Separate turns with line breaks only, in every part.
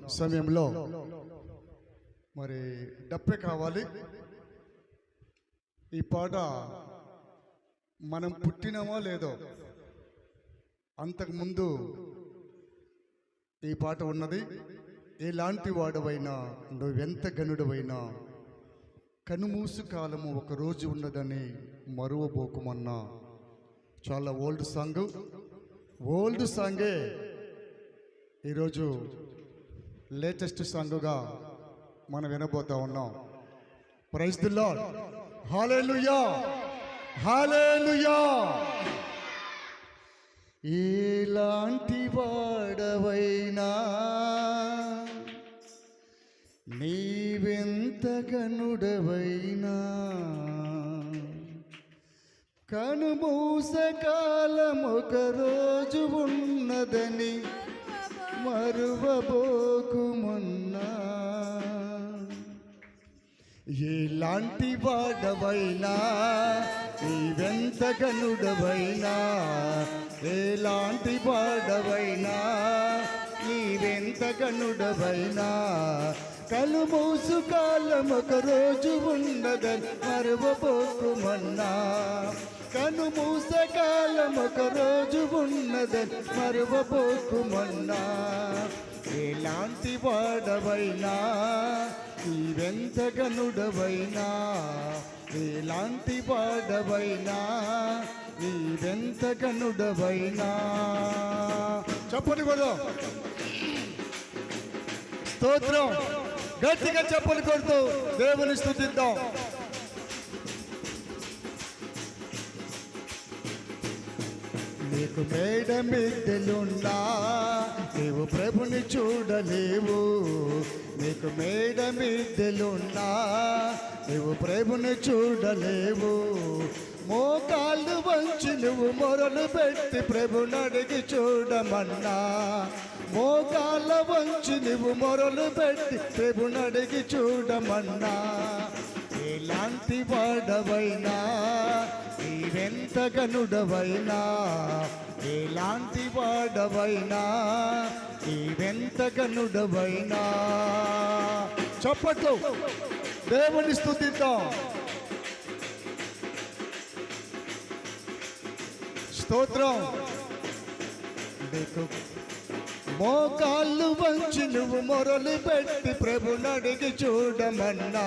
సమయంలో మరి డప్పే కావాలి. ఈ పాట మనం పుట్టినామో లేదో అంతకుముందు ఈ పాట ఉన్నది. ఎలాంటి వాడవైనా నువ్వెంత గనుడవైనా కనుమూసు కాలము ఒక రోజు ఉన్నదని మరువబోకుమన్నా. చాలా ఓల్డ్ సాంగే ఈరోజు లేటెస్ట్ సాంగుగా మనం వినబోతా ఉన్నాం. Praise the lord. హల్లెలూయా, హల్లెలూయా. ఎలాంటి వాడవైనా నీవెంత గనుడవైనా కనుమూస కాలం ఒక రోజు ఉన్నదని మరువబోకుమన్నా. ఎలాంటి వాడవైనా నీవెంత గనుడవైనా, ఎలాంటి వాడవైనా నీవెంత గనుడవైనా కనుమూసు కాలం ఒక రోజు ఉన్నదని మరువబోకుమన్నా. కనుమూస కాలం ఒక రోజు ఉన్నదని మరువబోకుమన్నా. ఎలాంటి వాడవైనా నీవెంత గనుడవైనా, ఎలాంటి వాడవైనా నీవెంత గనుడవైనా. చెప్పండి కూడా స్తోత్రం. గట్టిగా చెప్పలు కొడుతూ దేవుని స్తుతిద్దాం. నీకు మేడ మిద్దెలున్నా నీవు ప్రభుని చూడలేవు. నీకు మేడ మిద్దెలున్నా నీవు ప్రభుని చూడలేవు. మోకాళ్ళు వంచి నువ్వు మొరలు పెట్టి ప్రభుని అడిగి చూడమన్నా. మోకాళ్ళ వంచి నువ్వు మొరలు పెట్టి ప్రభుని అడిగి చూడమన్నా. ఎలాంటి వాడవైనా నీవెంత గనుడవైనా, ఎలాంటి వాడవైనా నీవెంత గనుడవైనా. చప్పట్లు దేవుని స్తుతిద్దాం. స్తోత్రం. నీకు మోకాళ్ళు వంచి నువ్వు మొరలు పెట్టి ప్రభుని అడిగి చూడమన్నా.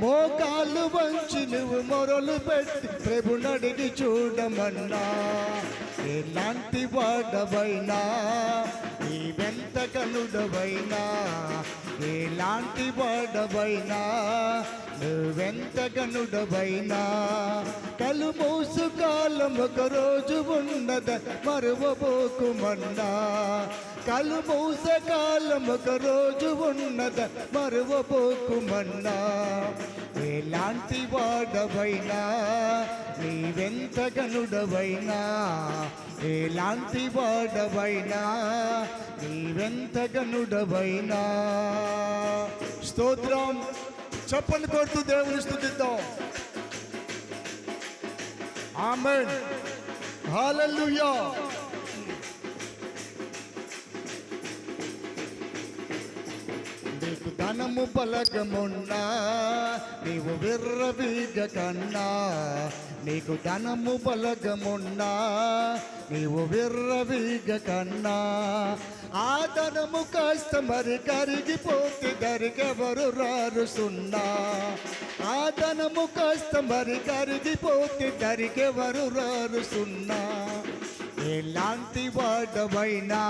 మోకాళ్ళు వంచి నువ్వు మొరలు పెట్టి ప్రభుని అడిగి చూడమన్నా. ఎలాంటి వాడవైనా నీవెంత గనుడవైనా, ఎలాంటి వాడవైనా నువ్వెంత గనుడవైనా కనుమూసు కాలం ఒక రోజు ఉన్నదని మరువబోకుమన్నా. కనుమూస కాలం ఒక రోజు ఉన్నదని మరువబోకుమన్నా. ఎలాంటి వాడవైనా నీవెంత గనుడవైనా, ఎలాంటి వాడవైనా నీవెంత గనుడవైనా. స్తోత్రం. చప్పట్లు కొడుతూ దేవుని స్తుతిద్దాం. ఆమేన్, హల్లెలూయా. నీకు ధనము బలగమున్నా నీవు విర్రవీగ కన్నా. నీకు ధనము బలగమున్నా నీవు విర్రవీగ కన్నా. ఆ ధనము కాస్త మరి కరిగిపోతే దరికెవరు రారు సున్నా. ఆ ధనము కాస్త మరి కరిగిపోతే దరికెవరు రారు సున్నా. ఎలాంటి వాడవైనా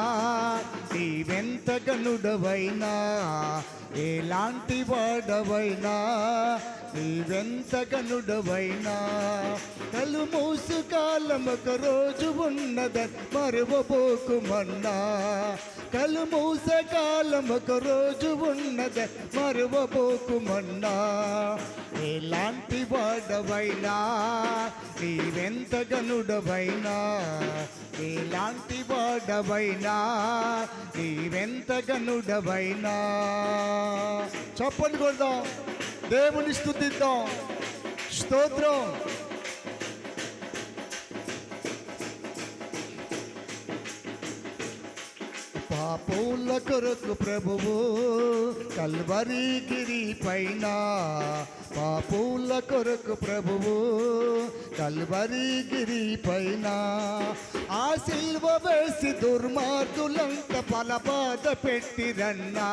నీవెంత గనుడవైనా, ఎలాంటి వాడవైనా నీవెంత గనుడవైనా కనుమూసు కాలం ఒక రోజు ఉన్నదని మరువబోకుమన్నా. కనుమూస కాలం ఒక రోజు ఉన్నదని మరువబోకుమన్నా. ఎలాంటి వాడవైనా నీవెంత గనుడవైనా, ఎలాంటి వాడవైనా నీవెంత గనుడవైనా. చప్పట్లు కొడదాం, దేవుని స్తుతిద్దాం. స్తోత్రం. పాపం పాపుల కొరకు ప్రభువు కల్వరి గిరి పైన, పాపుల కొరకు ప్రభువు కల్వరి గిరి పైన, ఆ సిల్వ వేసి దుర్మార్గులంత ఫలబాధ పెట్టిరన్నా,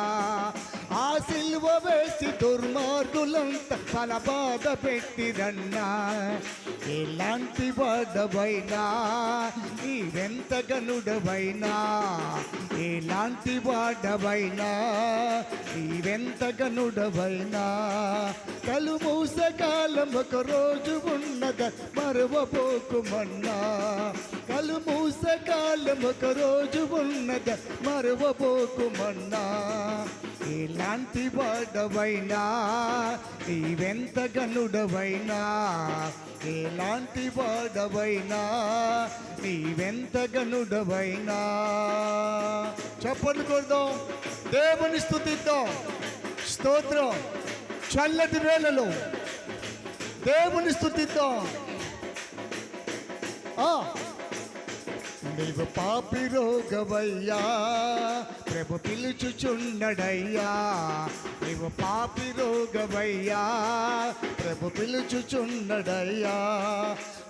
ఆ సిల్వ వేసి దుర్మార్గులంత ఫలబాధ పెట్టిరన్నా, ఎలాంటి వాడవైనా నీవెంత గనుడవైనా, ఎలాంటి వాడవైనా నీవెంత గనుడవైనా, కలు మూసకాలం ఒక రోజు ఉన్నద మరువబోకుమన్నా, కలు మూసకాలం ఒక రోజు ఉన్నద మరువబోకుమన్నా, ఎలాంటి వాడవైనా నీవెంత గనుడవైనా, ఎలాంటి వాడవైనా నీవెంత గనుడవైనా. చప్పట్లు కొడదాం, దేవుని స్తుతిద్దాం. స్తోత్రం. చల్లటి వేళలో దేవుని స్తుతిద్దాం. నీవు పాపి రోగవయ్యా ప్రభు పిలుచుచున్నడయ్యా, నీవు పాపి రోగవయ్యా ప్రభు పిలుచుచున్నడయ్యా,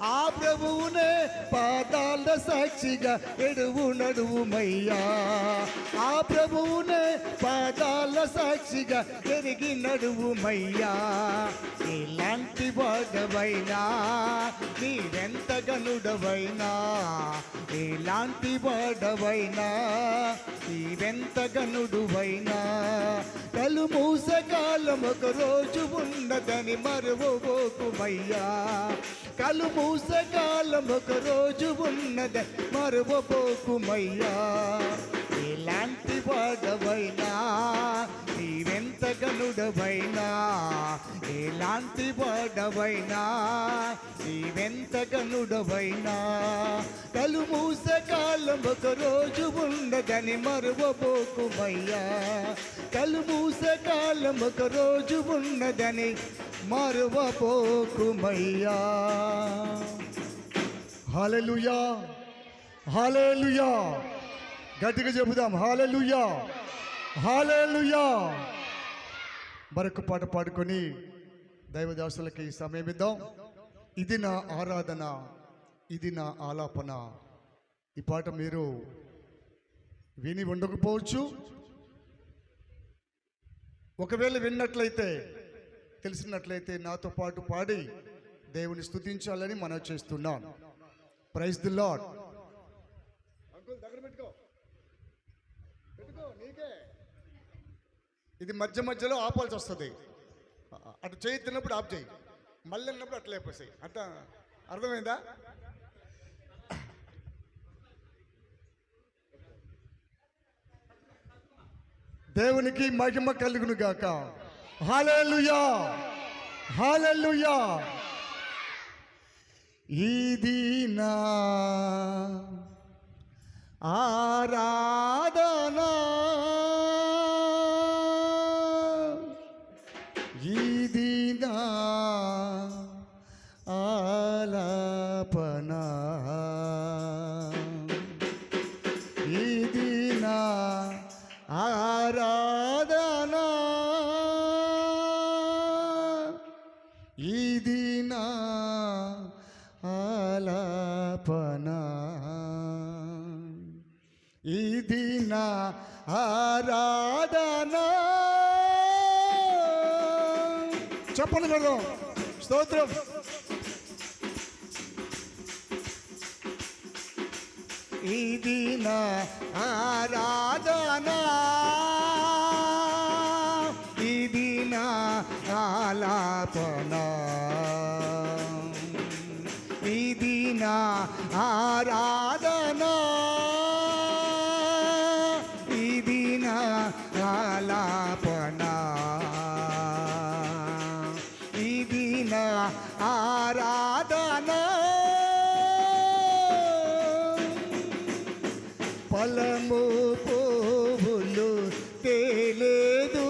ఆ ప్రభువునే పాదాల సాక్షిగా ఎడువు నడువుమయ్యా, ఆ ప్రభువునే పాదాల సాక్షిగా ఎరిగి నడువుమయ్యా, ఎలాంటి వాడవైనా నీవెంత గనుడవైనా, ఎలాంటి వాడవైనా నీవెంత గనుడువైనా, కలు మూసకాలం ఒక రోజు ఉన్నదని మరువబోకుమయ్యా, కలు మూసకాలం ఒక రోజు ఉన్నదని మరువబోకుమయ్యా, ఎలాంటి వాడవైనా నీవెంత గనుడవైనా, ఎలాంటి వాడవైనా నీవెంత గనుడవైనా, కలు మూసకాలం ఒక రోజు ఉన్నదని మరువబోకుమయ్యా, కలు మూసకాలం ఒక రోజు ఉన్నదని మరువబోకుమయ్యా. హల్లెలూయా, హల్లెలూయా. గట్టిగా చెబుదాం, హల్లెలూయా, హల్లెలూయా. మరొక పాట పాడుకొని దైవదాసులకి సమయం ఇద్దాం. ఇది నా ఆరాధన, ఇది నా ఆలాపన. ఈ పాట మీరు విని ఉండకపోవచ్చు, ఒకవేళ విన్నట్లయితే తెలిసినట్లయితే నాతో పాటు పాడి దేవుని స్తుతించాలని మనం చేస్తున్నాం. Praise the lord. అంకుల్ దగ్గర పెట్టుకో, నీకే ఇది మధ్య మధ్యలో ఆపాల్సి వస్తుంది. అటు చేయి తిన్నప్పుడు ఆఫ్ చేయి, మళ్ళీ అన్నప్పుడు అట్లా లేపేసాయి. అంత అర్థమైందా? దేవునికి మహిమ కలుగును గాక. హల్లెలూయా, హల్లెలూయా. ఇది నా ఆరాధనా, ఇది నా ఆలాపనా, ఇది నా ఆరాధనా, ఇది నా ఆలాపనా, ఇది నా ఆరాధనా. చెప్పండి కదా, స్తోత్రం. ఇది నా ఆరాధనా, ఇది నా ఆలాపనా, ఇది నా ఆరాధనా, ఇది నా ఆలాపనా, ఇది నా ఆరాధనా. ఫలము పువ్వులు తేలేదు,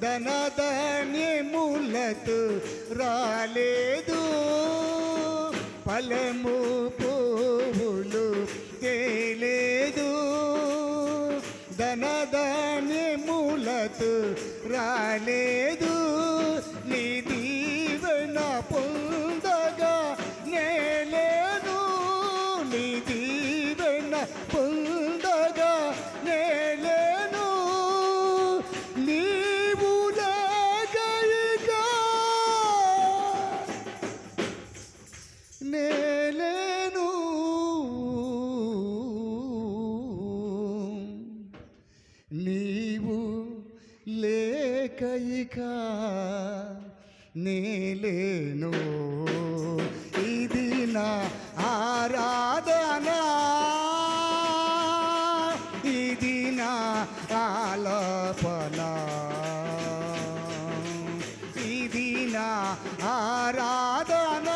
ధనధాన్యములతో రాలేదు, ఫలము పువ్వులు తేలేదు, ధనధాన్యములతో రాలేదు, నీ దీవెన పొందగా నేలేను, నీ దీవెన పొందగా నేలేను, నీవు లేగయిగా నేలేను, నీవు లేకయిక నేలేను. ఇది నా ఆరాధన, ఇది నా ఆలాపన, ఇది నా ఆరాధన,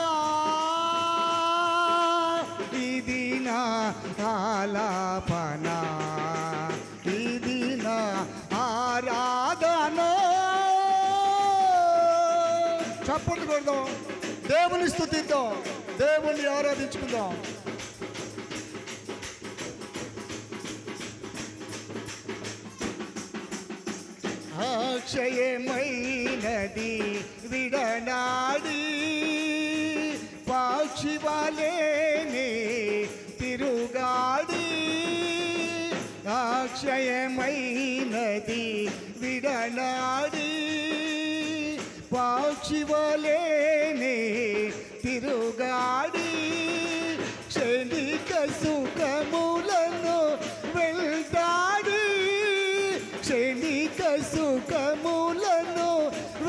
ఇది నా ఆలాపన, ఇది నా ఆరాధన. చప్పట్లు కొడదాం, దేవుని స్తుతిద్దాం, దేవుని ఆరాధించుకుందాం. అక్షయమైనది విడనాడి పాక్షివాలేనే తిరుగాడి, అక్షయమైనది విడనాడి పాక్షివాలేనే తిరుగాడి, క్షణిక సుఖములను వెళ్తాడి, క్షణిక సుఖములను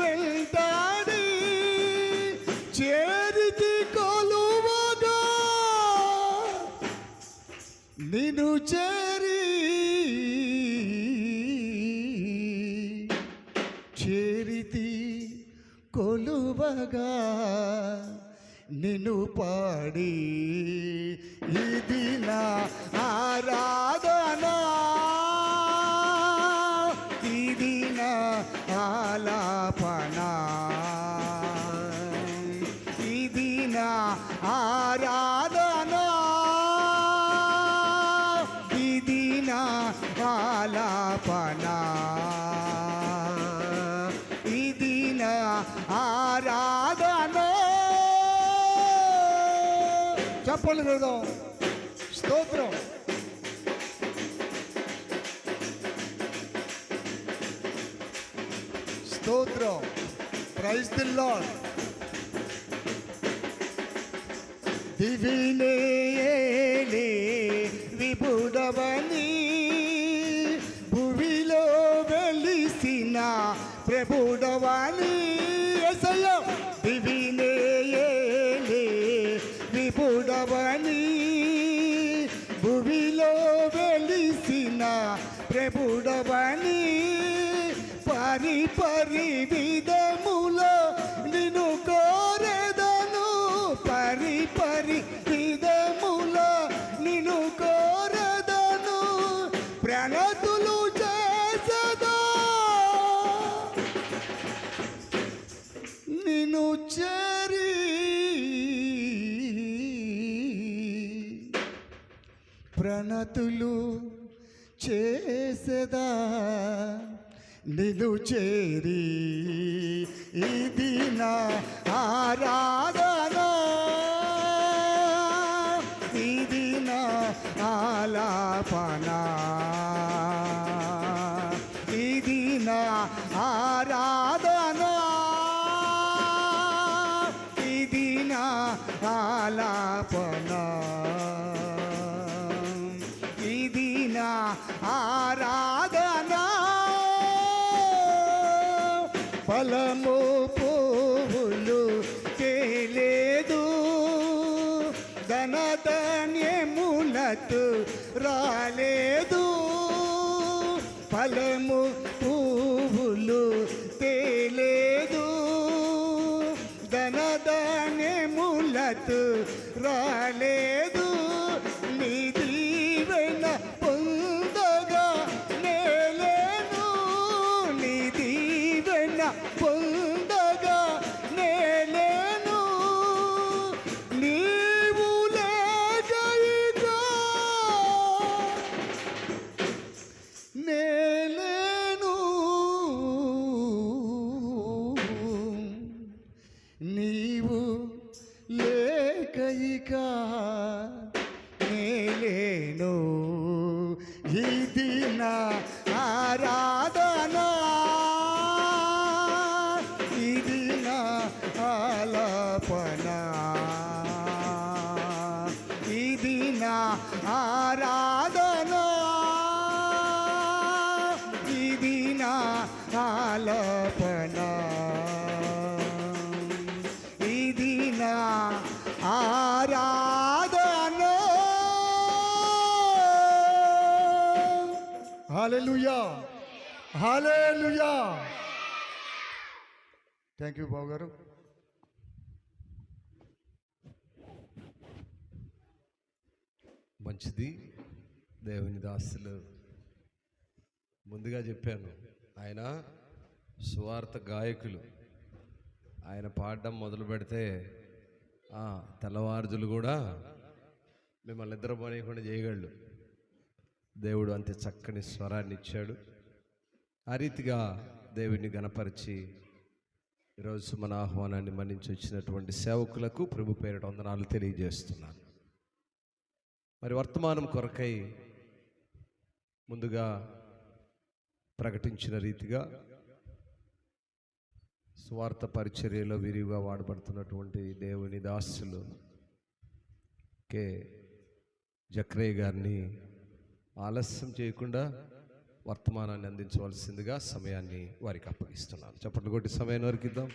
వెళ్తాడి, చేరితి కొలువగా నిన్ను చేరి, చేరితి కొలువగా నిన్ను పాడి, ఇది నా ఆరాధన, ఇది నా ఆలాపన, ఇది నా ఆరాధన, ఇది నా ఆలాపన, ఇది నా ఆరాధన. చప్పట్లు కొడదాం, స్తోత్రం. స్తోత్రం, ప్రైజ్ ది లార్డ్. దివినేలే విభుడవని భువిలో వెలిసిన ప్రభుడవని, యేసయ్యా దివినేలే విభుడవని భువిలో వెలిసిన ప్రభుడవని, పరి పరి విధములో నిన్ను కోరెదను, పరి పరి విధములో నిన్ను కోరెదను, ప్రణతులు చేసదా నిన్ను చేరి, ప్రణతులు చేసదా నిన్ను చేరి, ఇది నా ఆరాధన, ఇది నా ఆలాపన, ఇది నా ఆరాధన, ఇది నా ఆలాపన, ఇది నా ఆరాధన. ఫలము పువ్వులు తేలేదు, ధనధాన్యములతో రాలేదు, ఫలము పువ్వులు తేలేదు, ధనధాన్యములతో రాలేదు, నీ దీవెన పొందగా నేలేను, నీ దీవెన పొందగా నేలేను, నీవు లేగయిగా నే ఆరాధన, ఇది నా ఆలాపన, ఇది నా ఆరాధన, ఇది నా ఆలాపన, ఇది నా ఆరాధన. హల్లెలూయా, హల్లెలూయా. థ్యాంక్ యూ బాబు గారు.
మంచిది. దేవుని దాసులు ముందుగా చెప్పాను, ఆయన సువార్త గాయకులు. ఆయన పాడడం మొదలు పెడితే తెల్లవారుజులు కూడా మిమ్మల్ని నిద్రపోనీయకుండా చేయగలడు. దేవుడు అంతే చక్కని స్వరాన్ని ఇచ్చాడు. ఆ రీతిగా దేవుడిని గణపరిచి ఈరోజు మన ఆహ్వానాన్ని మన్నించి వచ్చినటువంటి సేవకులకు ప్రభు పేరిట వందనాలు తెలియజేస్తున్నాను. మరి వర్తమానం కొరకై ముందుగా ప్రకటించిన రీతిగా స్వార్థ పరిచర్యలో విరివిగా వాడబడుతున్నటువంటి దేవుని దాసులు కే జక్రయ్య గారిని ఆలస్యం చేయకుండా వర్తమానాన్ని అందించవలసిందిగా సమయాన్ని వారికి అప్పగిస్తున్నాను. చప్పట్లు కొట్టి సమయాన్ని వరకు ఇద్దాం.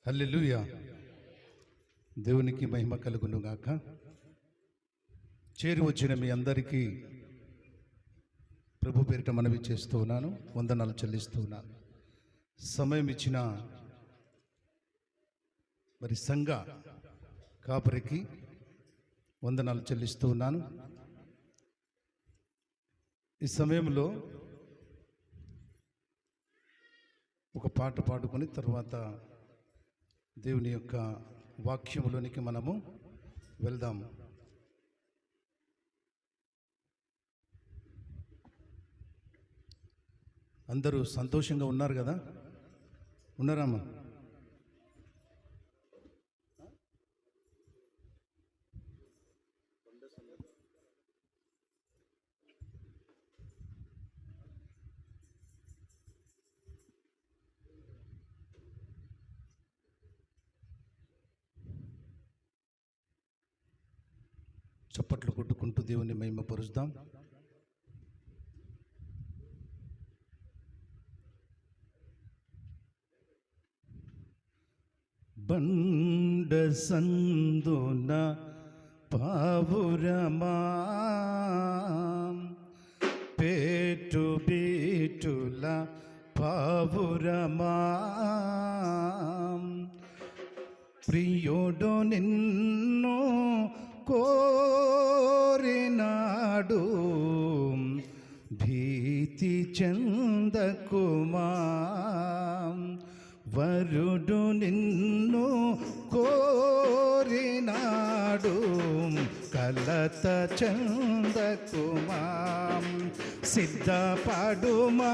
హల్లెలూయా. దేవునికి మహిమ కలుగును గాక. చేరి వచ్చిన మీ అందరికీ ప్రభు పేరిట మనవి చేస్తూ ఉన్నాను, వందనాలు చెల్లిస్తూ ఉన్నాను. సమయం ఇచ్చిన మరి సంఘ కాపరికి వందనాలు చెల్లిస్తూ ఉన్నాను. ఈ సమయంలో ఒక పాట పాడుకొని తర్వాత దేవుని యొక్క వాక్యములోనికి మనము వెళ్దాం. అందరూ సంతోషంగా ఉన్నారు కదా? ఉన్నారమ్మా? చప్పట్లు కొట్టుకుంటూ దేవుని మహిమపరుస్తాం. బండ సందున పావురమా, పేటు బీటుల పావురమా, ప్రియుడు నిన్ను కోరినాడు, భీతి చెందకుమా, వరుడు నిన్ను కోరినాడు, కలత చెందకుమా, సిద్ధపడుమా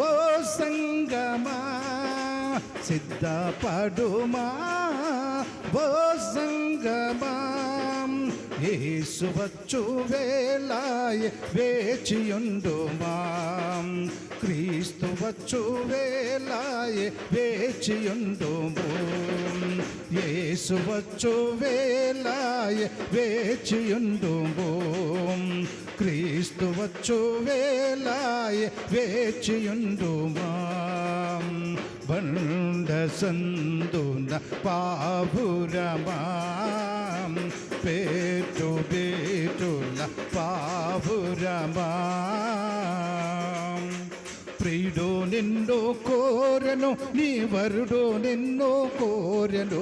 ఓ సంగమా, సిద్ధపడుమా ఓ సంగమా, యేసు వచ్చు వేళాయ వేచియుండుమా, క్రీస్తు వచ్చు వేళాయ వేచియుండుము, యేసు వచ్చు వేళాయ వేచియుండుము, క్రీస్తు వచ్చు వేళాయ వేచియుండుమా, బండ సందున పావురమా, పేటు బేటుల పావురమా, ప్రియుడు నిన్ను కోరెను, నీ వరుడు నిన్ను కోరెను,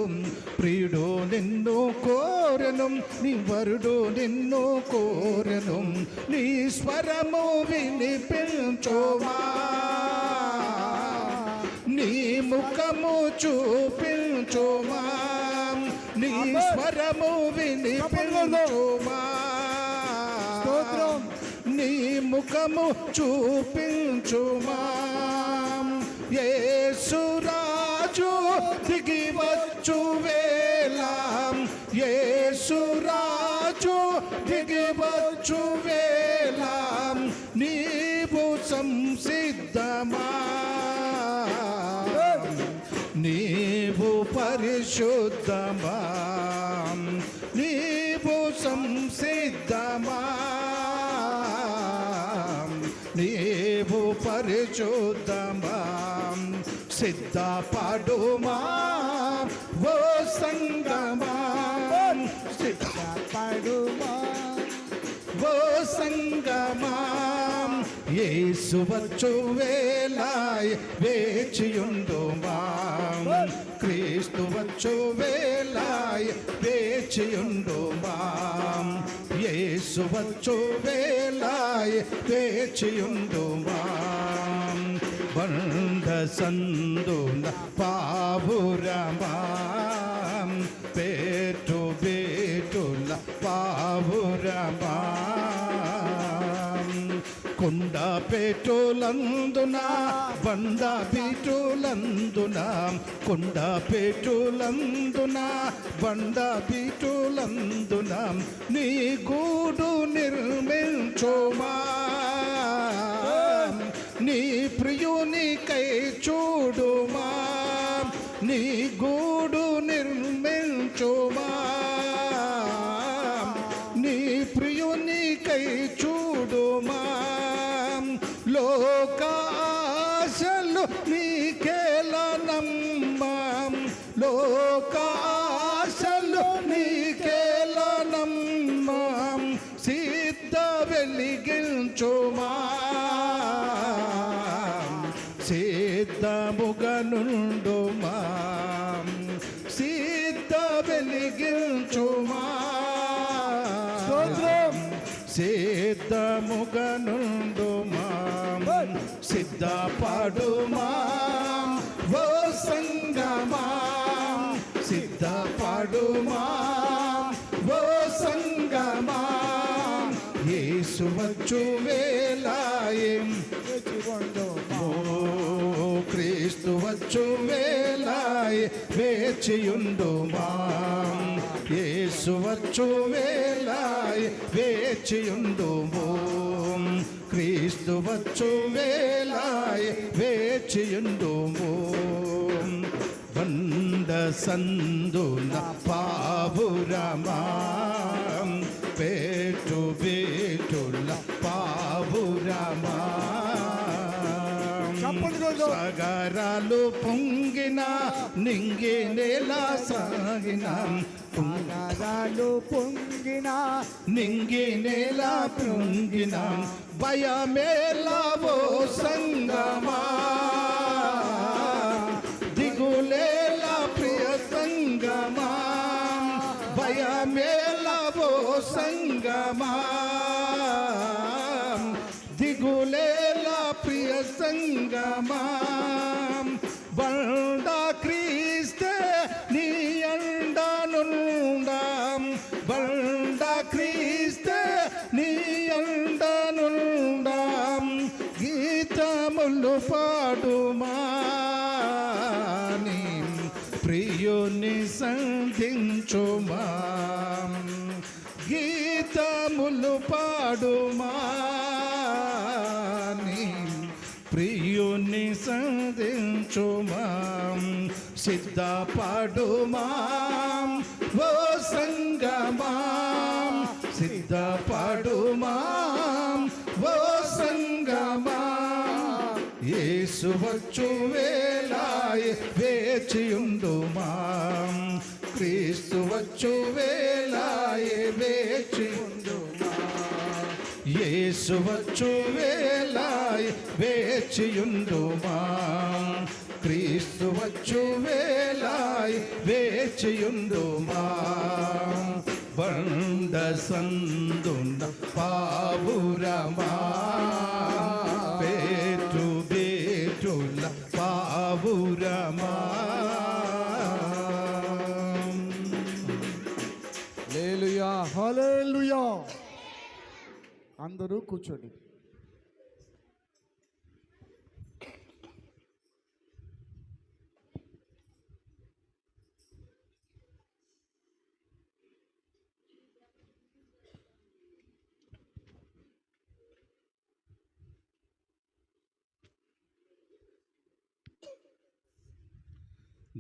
ప్రియుడు నిన్ను కోరెను, నీ వరుడు నిన్ను కోరెను, నీ స్వరము వినిపించుమా, నీ ముఖము చూపించుమా, నీ స్వరము వినిపించుమా,
స్తోత్రం.
నీ ముఖము చూపించుమా. యేసురాజు దిగివచ్చు వేళ, యేసురాజు దిగివచ్చు వేళ, నీవు సంసిద్ధమా, నీవు పరిశుద్ధమా, నీవు సంసిద్ధమా, నీవు పరిశుద్ధమా. సిద్ధపడుమా ఓ సంగమా, సిద్ధపడుమా ఓ సంగమా. యేసు వచ్చు వేళ వేచియుండుమా, క్రీస్తు వచ్చు వేళ వేచియుండుమా. యేసు వచ్చు వేళ వేచియుండుమా. బండ సందున పావురమా, పేటు బేటుల పావురమా. కొండ పేటులందున బండ బీటులందున, కొండ పేటులందున బండ బీటులందున, నీ గూడు నిర్మించుమా, నీ ప్రియునికై చూడుమా, నీ గూడు నిర్మించుమా, నీ ప్రియునికై చూడుమా. లోకాశలు నీకేలనమ్మా, లోకాశలు నీకేలనమ్మా. సిద్ధ వెలిగించుమా, సిద్ధముగనుండుమా, సిద్ధ వెలిగించుమా. సిద్ధముగనుండుమా, సిద్ధపడుమా ఓ సంగమా, సిద్ధపడుమా ఓ సంగమా. యేసు వచ్చు వేళ ఓ క్రీస్తు వచ్చు వేళ వేచియుండుమా. యేసు వచ్చు వేళ వేచియుండుమో, క్రీస్తు వచ్చు వేళ వేచియుండుమో. బండ సందున పావురమా, పేటు బేటుల పావురమా. సగరాలు పొంగిన నింగి నేల సాగిన,
సగరాలు పొంగిన
నింగి నేల పొంగిన, భయమేలావో సంగమా, దిగులేలా ప్రియ సంగమా, భయమేలావో సంగమా, దిగులేలా ప్రియ సంగమా. బండ క్రీస్తే నీ అండనుండాం, బండ క్రీస్తే నీ అండనుండాం. గీతములు పాడుమా, నీ ప్రియుని సంధించుమా, గీతములు పాడుమా, నీ ప్రియుని సంధించుమా. సిద్ధపడుమా ఓ సంగమా, సిద్ధపడుమా ఓ సంగమా. యేసు వచ్చు వేళ వేచియుండుమా, క్రీస్తు వచ్చు వేళ వేచియుండుమా. యేసు వచ్చు వేళ వేచియుండుమా, క్రీస్తు వచ్చు వేళ వేచియుండుమా. బండ సందున పావురమా, పేటు బేటుల పావురమా.
హల్లెలూయా. అందరూ కూర్చోండి.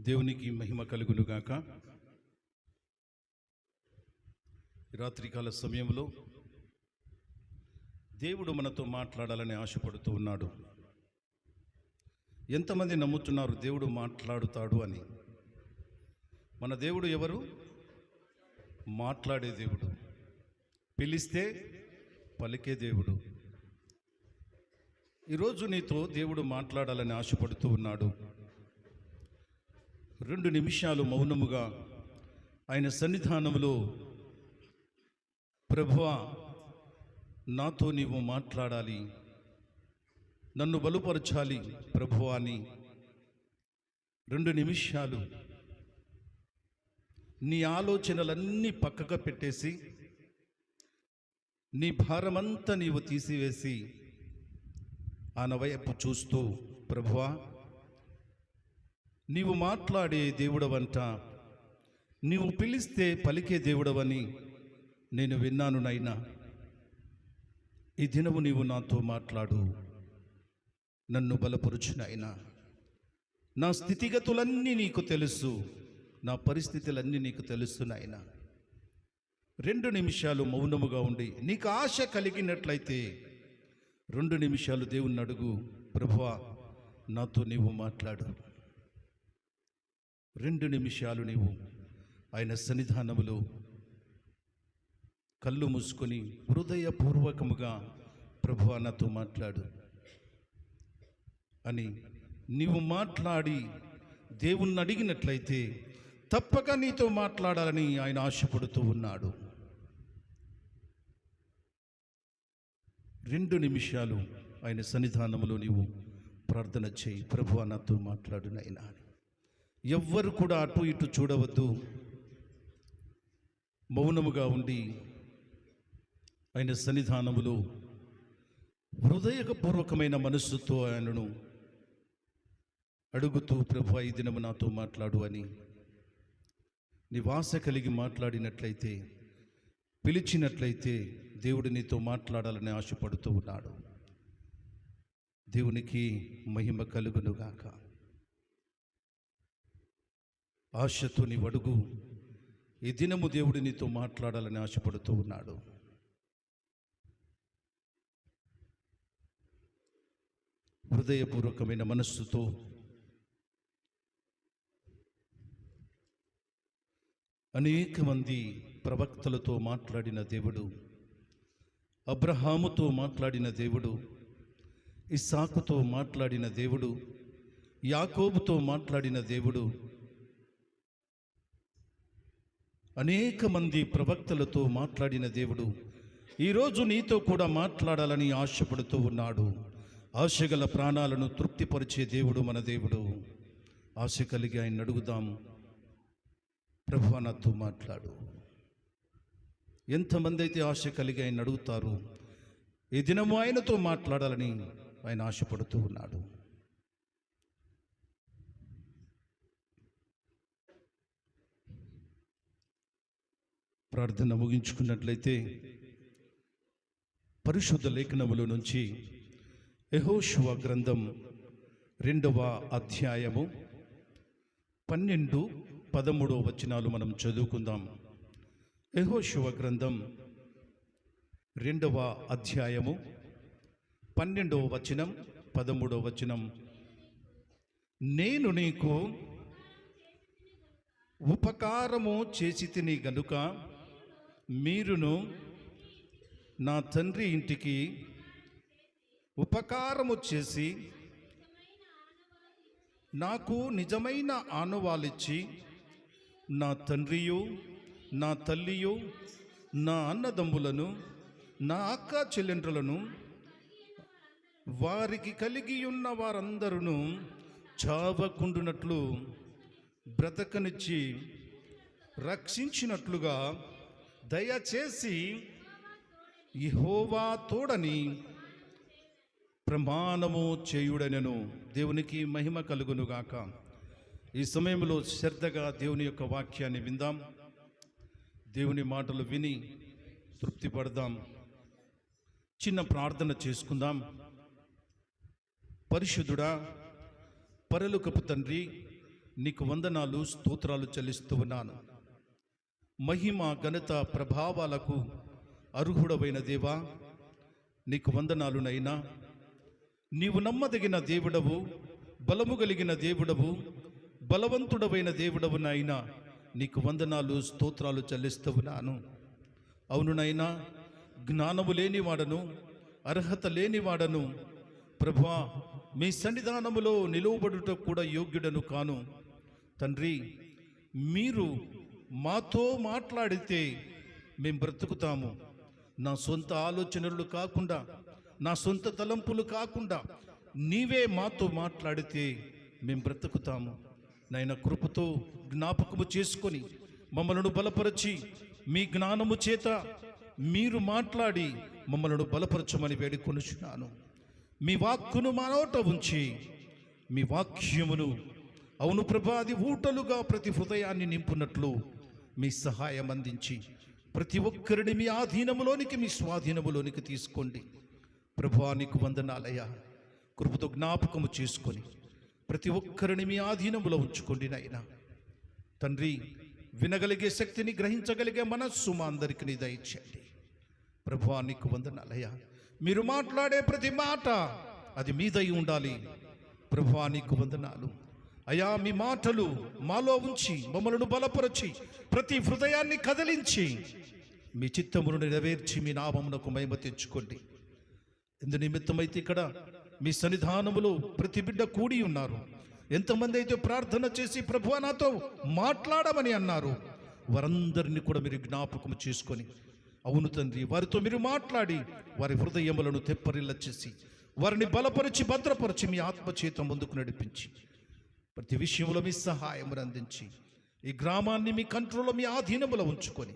దేవునికి మహిమ కలుగునుగాక. రాత్రికాల సమయంలో దేవుడు మనతో మాట్లాడాలని ఆశపడుతూ ఉన్నాడు. ఎంతమంది నమ్ముతున్నారు దేవుడు మాట్లాడుతాడు అని? మన దేవుడు ఎవరు? మాట్లాడే దేవుడు, పిలిస్తే పలికే దేవుడు. ఈరోజు నీతో దేవుడు మాట్లాడాలని ఆశపడుతూ ఉన్నాడు. 2 నిమిషాలు మౌనముగా ఆయన సన్నిధానంలో, ప్రభువా నాతో నీవు మాట్లాడాలి, నన్ను బలుపరచాలి ప్రభువా అని 2 నిమిషాలు నీ ఆలోచనలన్నీ పక్కకు పెట్టేసి, నీ భారమంతా నీవు తీసివేసి ఆయన వైపు చూస్తూ, ప్రభువా నీవు మాట్లాడే దేవుడవంట, నీవు పిలిస్తే పలికే దేవుడవని నేను విన్నాను నైనా. ఈ దినము నీవు నాతో మాట్లాడు, నన్ను బలపరుచునైనా. నా స్థితిగతులన్నీ నీకు తెలుసు, నా పరిస్థితులన్నీ నీకు తెలుసు నాయనా. 2 నిమిషాలు మౌనముగా ఉండి, నీకు ఆశ కలిగినట్లయితే 2 నిమిషాలు దేవుణ్ణి అడుగు, ప్రభువా నాతో నీవు మాట్లాడు. 2 నిమిషాలు నీవు ఆయన సన్నిధానములో కళ్ళు మూసుకొని హృదయపూర్వకముగా ప్రభువా నాతో మాట్లాడు అని నీవు మాట్లాడి దేవుణ్ణి అడిగినట్లయితే తప్పక నీతో మాట్లాడాలని ఆయన ఆశపడుతూ ఉన్నాడు. 2 నిమిషాలు ఆయన సన్నిధానములో నీవు ప్రార్థన చేయి, ప్రభువా నాతో మాట్లాడు నాయనా. ఎవ్వరు కూడా అటు ఇటు చూడవద్దు, మౌనముగా ఉండి ఆయన సన్నిధానములో హృదయపూర్వకమైన మనస్సుతో ఆయనను అడుగుతూ, ప్రభువా ఈ దినము నాతో మాట్లాడు అని నీ ఆశ కలిగి మాట్లాడినట్లయితే, పిలిచినట్లయితే దేవుడు నీతో మాట్లాడాలని ఆశపడుతూ ఉన్నాడు. దేవునికి మహిమ కలుగునుగాక. ఆశతో నీ అడుగు. ఈ దినము దేవుడు నీతో మాట్లాడాలని ఆశపడుతూ ఉన్నాడు. హృదయపూర్వకమైన మనస్సుతో అనేక మంది ప్రవక్తలతో మాట్లాడిన దేవుడు, అబ్రహాముతో మాట్లాడిన దేవుడు, ఇస్సాకుతో మాట్లాడిన దేవుడు, యాకోబుతో మాట్లాడిన దేవుడు, అనేక మంది ప్రవక్తలతో మాట్లాడిన దేవుడు ఈరోజు నీతో కూడా మాట్లాడాలని ఆశపడుతూ ఉన్నాడు. ఆశగల ప్రాణాలను తృప్తిపరిచే దేవుడు మన దేవుడు. ఆశ కలిగి ఆయన అడుగుదాం, ప్రభువా నాతో మాట్లాడు. ఎంతమంది అయితే ఆశ కలిగి ఆయన అడుగుతారు, ఈ దినము ఆయనతో మాట్లాడాలని ఆయన ఆశపడుతూ ఉన్నాడు. ప్రార్థన ముగించుకున్నట్లయితే పరిశుద్ధ లేఖనముల నుంచి యెహోషువ గ్రంథం 2వ అధ్యాయము 12-13 వచనాలు మనం చదువుకుందాం. యెహోషువ గ్రంథం 2వ అధ్యాయము 12వ వచనం 13వ వచనం. నేను నీకు ఉపకారము చేసి తిని గనుక మీరును నా తండ్రి ఇంటికి ఉపకారము చేసి నాకు నిజమైన ఆనవాలిచ్చి నా తండ్రియు నా తల్లియు నా అన్నదమ్ములను నా అక్క చెల్లెండ్రులను వారికి కలిగి ఉన్న వారందరూ చావకుండునట్లు బ్రతకనిచ్చి రక్షించినట్లుగా దయచేసి యెహోవా తోడని ప్రమాణము చేయుడనెను. దేవునికి మహిమ కలుగునుగాక. ఈ సమయంలో శ్రద్ధగా దేవుని యొక్క వాక్యాన్ని విందాం. దేవుని మాటలు విని తృప్తి పడదాం. చిన్న ప్రార్థన చేసుకుందాం. పరిశుద్ధుడా, పరలోకపు తండ్రి, నీకు వందనాలు, స్తోత్రాలు చెల్లిస్తూ ఉన్నాను. మహిమ, ఘనత, ప్రభావాలకు అర్హుడవైన దేవా, నీకు వందనాలునైనా. నీవు నమ్మదగిన దేవుడవు, బలము కలిగిన దేవుడవు, బలవంతుడవైన దేవుడవునైనా నీకు వందనాలు, స్తోత్రాలు చెల్లిస్తూ ఉన్నాను. అవునునైనా, జ్ఞానము లేనివాడను, అర్హత లేనివాడను ప్రభువా, మీ సన్నిధానములో నిలువబడుట కూడా యోగ్యుడను కాను. తండ్రి, మీరు మాతో మాట్లాడితే మేము బ్రతుకుతాము. నా సొంత ఆలోచనలు కాకుండా, నా సొంత తలంపులు కాకుండా నీవే మాతో మాట్లాడితే మేము బ్రతుకుతాము. నైనా కృపతో జ్ఞాపకము చేసుకొని మమ్మలను బలపరచి, మీ జ్ఞానము చేత మీరు మాట్లాడి మమ్మలను బలపరచమని వేడుకొనుచున్నాను. మీ వాక్కును మా నోట ఉంచి, మీ వాక్యమును అవును ప్రభా, అది ఊటలుగా ప్రతి హృదయాన్ని నింపునట్లు మీ సహాయం అందించి ప్రతి ఒక్కరిని మీ ఆధీనములోనికి, మీ స్వాధీనములోనికి తీసుకోండి. ప్రభువా, నీకు వందనాలయ్యా. కృపతో జ్ఞాపకము చేసుకొని ప్రతి ఒక్కరిని మీ ఆధీనములో ఉంచుకోండి నాయనా. తండ్రి, వినగలిగే శక్తిని, గ్రహించగలిగే మనస్సు మా అందరికీ నీ దయచేయండి. ప్రభువా, నీకు వందనాలయ్యా. మీరు మాట్లాడే ప్రతి మాట అది మీదై ఉండాలి. ప్రభువా, నీకు వందనాలు అయ్యా. మీ మాటలు మాలో ఉంచి మమ్మలను బలపరచి ప్రతి హృదయాన్ని కదిలించి మీ చిత్తమును నెరవేర్చి మీ నామమునకు మహిమ తెచ్చుకోండి. ఎందు నిమిత్తమైతే ఇక్కడ మీ సన్నిధానములో ప్రతి బిడ్డ కూడి ఉన్నారు. ఎంతమంది అయితే ప్రార్థన చేసి ప్రభువా నాతో మాట్లాడమని అన్నారు, వారందరినీ కూడా మీరు జ్ఞాపకం చేసుకొని, అవును తండ్రి, వారితో మీరు మాట్లాడి వారి హృదయములను తెప్పరిల్ల చేసి వారిని బలపరిచి భద్రపరిచి మీ ఆత్మచేత ముందుకు నడిపించి ప్రతి విషయంలో మీ సహాయమును అందించి ఈ గ్రామాన్ని మీ కంట్రోల్లో, మీ ఆధీనములో ఉంచుకొని,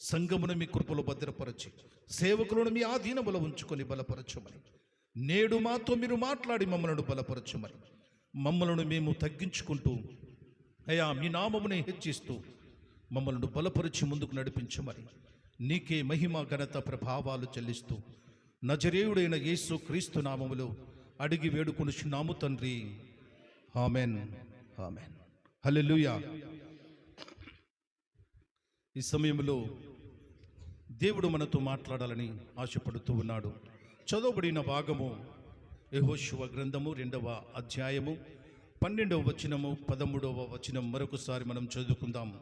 సంఘమును మీ కృపలో భద్రపరచి సేవకులను మీ ఆధీనములో ఉంచుకొని బలపరచమని, నేడు మాతో మీరు మాట్లాడి మమ్మలను బలపరచమని, మమ్మలను మేము తగ్గించుకుంటూ అయ్యా మీ నామమునే హెచ్చిస్తూ మమ్మలను బలపరిచి ముందుకు నడిపించమని నీకే మహిమ, ఘనత, ప్రభావాలు చెల్లిస్తూ నజరేయుడైన యేసు క్రీస్తు నామములో అడిగి వేడుకొనుచున్నాము తండ్రి. ఆమెన్, ఆమెన్, హల్లెలూయా. ఈ సమయంలో దేవుడు మనతో మాట్లాడాలని ఆశపడుతూ ఉన్నాడు. చదవబడిన భాగము యెహోషువ గ్రంథము 2వ అధ్యాయము 12వ వచనము 13వ వచనం మరొకసారి మనం చదువుకుందాము.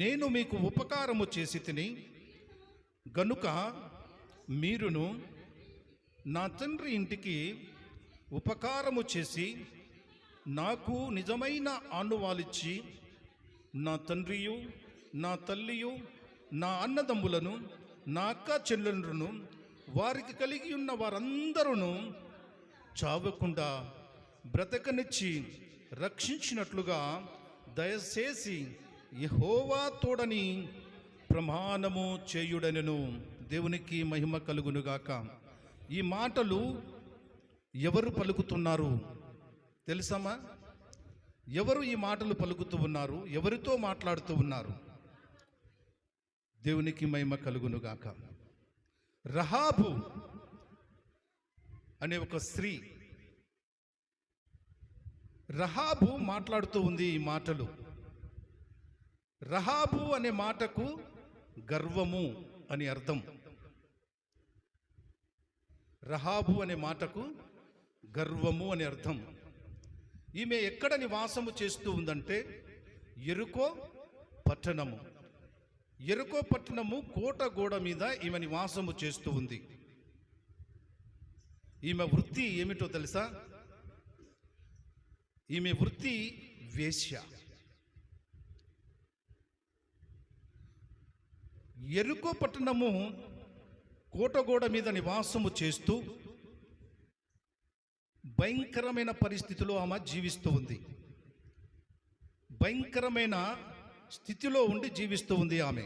నేను మీకు ఉపకారము చేసి తిని గనుక మీరును నా తండ్రి ఇంటికి ఉపకారము చేసి నాకు నిజమైన ఆనువాలిచ్చి నా తండ్రియు, నా తల్లియు, నా అన్నదమ్ములను, నా అక్క చెల్లెలను, వారికి కలిగి ఉన్న వారందరూ చావకుండా బ్రతకనిచ్చి రక్షించినట్లుగా దయచేసి యెహోవా తోడని ప్రమాణము చేయుడనెను. దేవునికి మహిమ కలుగునుగాక. ఈ మాటలు ఎవరు పలుకుతున్నారు తెలుసమ్మా? ఎవరు ఈ మాటలు పలుకుతూ ఉన్నారు? ఎవరితో మాట్లాడుతూ ఉన్నారు? దేవునికి మహిమ కలుగునుగాక. రహాబు అనే ఒక స్త్రీ, రహాబు మాట్లాడుతూ ఉంది ఈ మాటలు. రహాబు అనే మాటకు గర్వము అని అర్థం. రహాబు అనే మాటకు గర్వము అని అర్థం. ఈమె ఎక్కడ నివాసము చేస్తూ ఉందంటే యెరికో పట్టణము. యెరికో పట్టణము కోట గోడ మీద ఈమె నివాసము చేస్తూ ఉంది. ఈమె వృత్తి ఏమిటో తెలుసా? ఈమె వృత్తి వేశ్య. యెరికో పట్టణము కోటగోడ మీద నివాసము చేస్తూ భయంకరమైన పరిస్థితిలో ఆమె జీవిస్తూ ఉంది. భయంకరమైన స్థితిలో ఉండి జీవిస్తూ ఉంది ఆమె.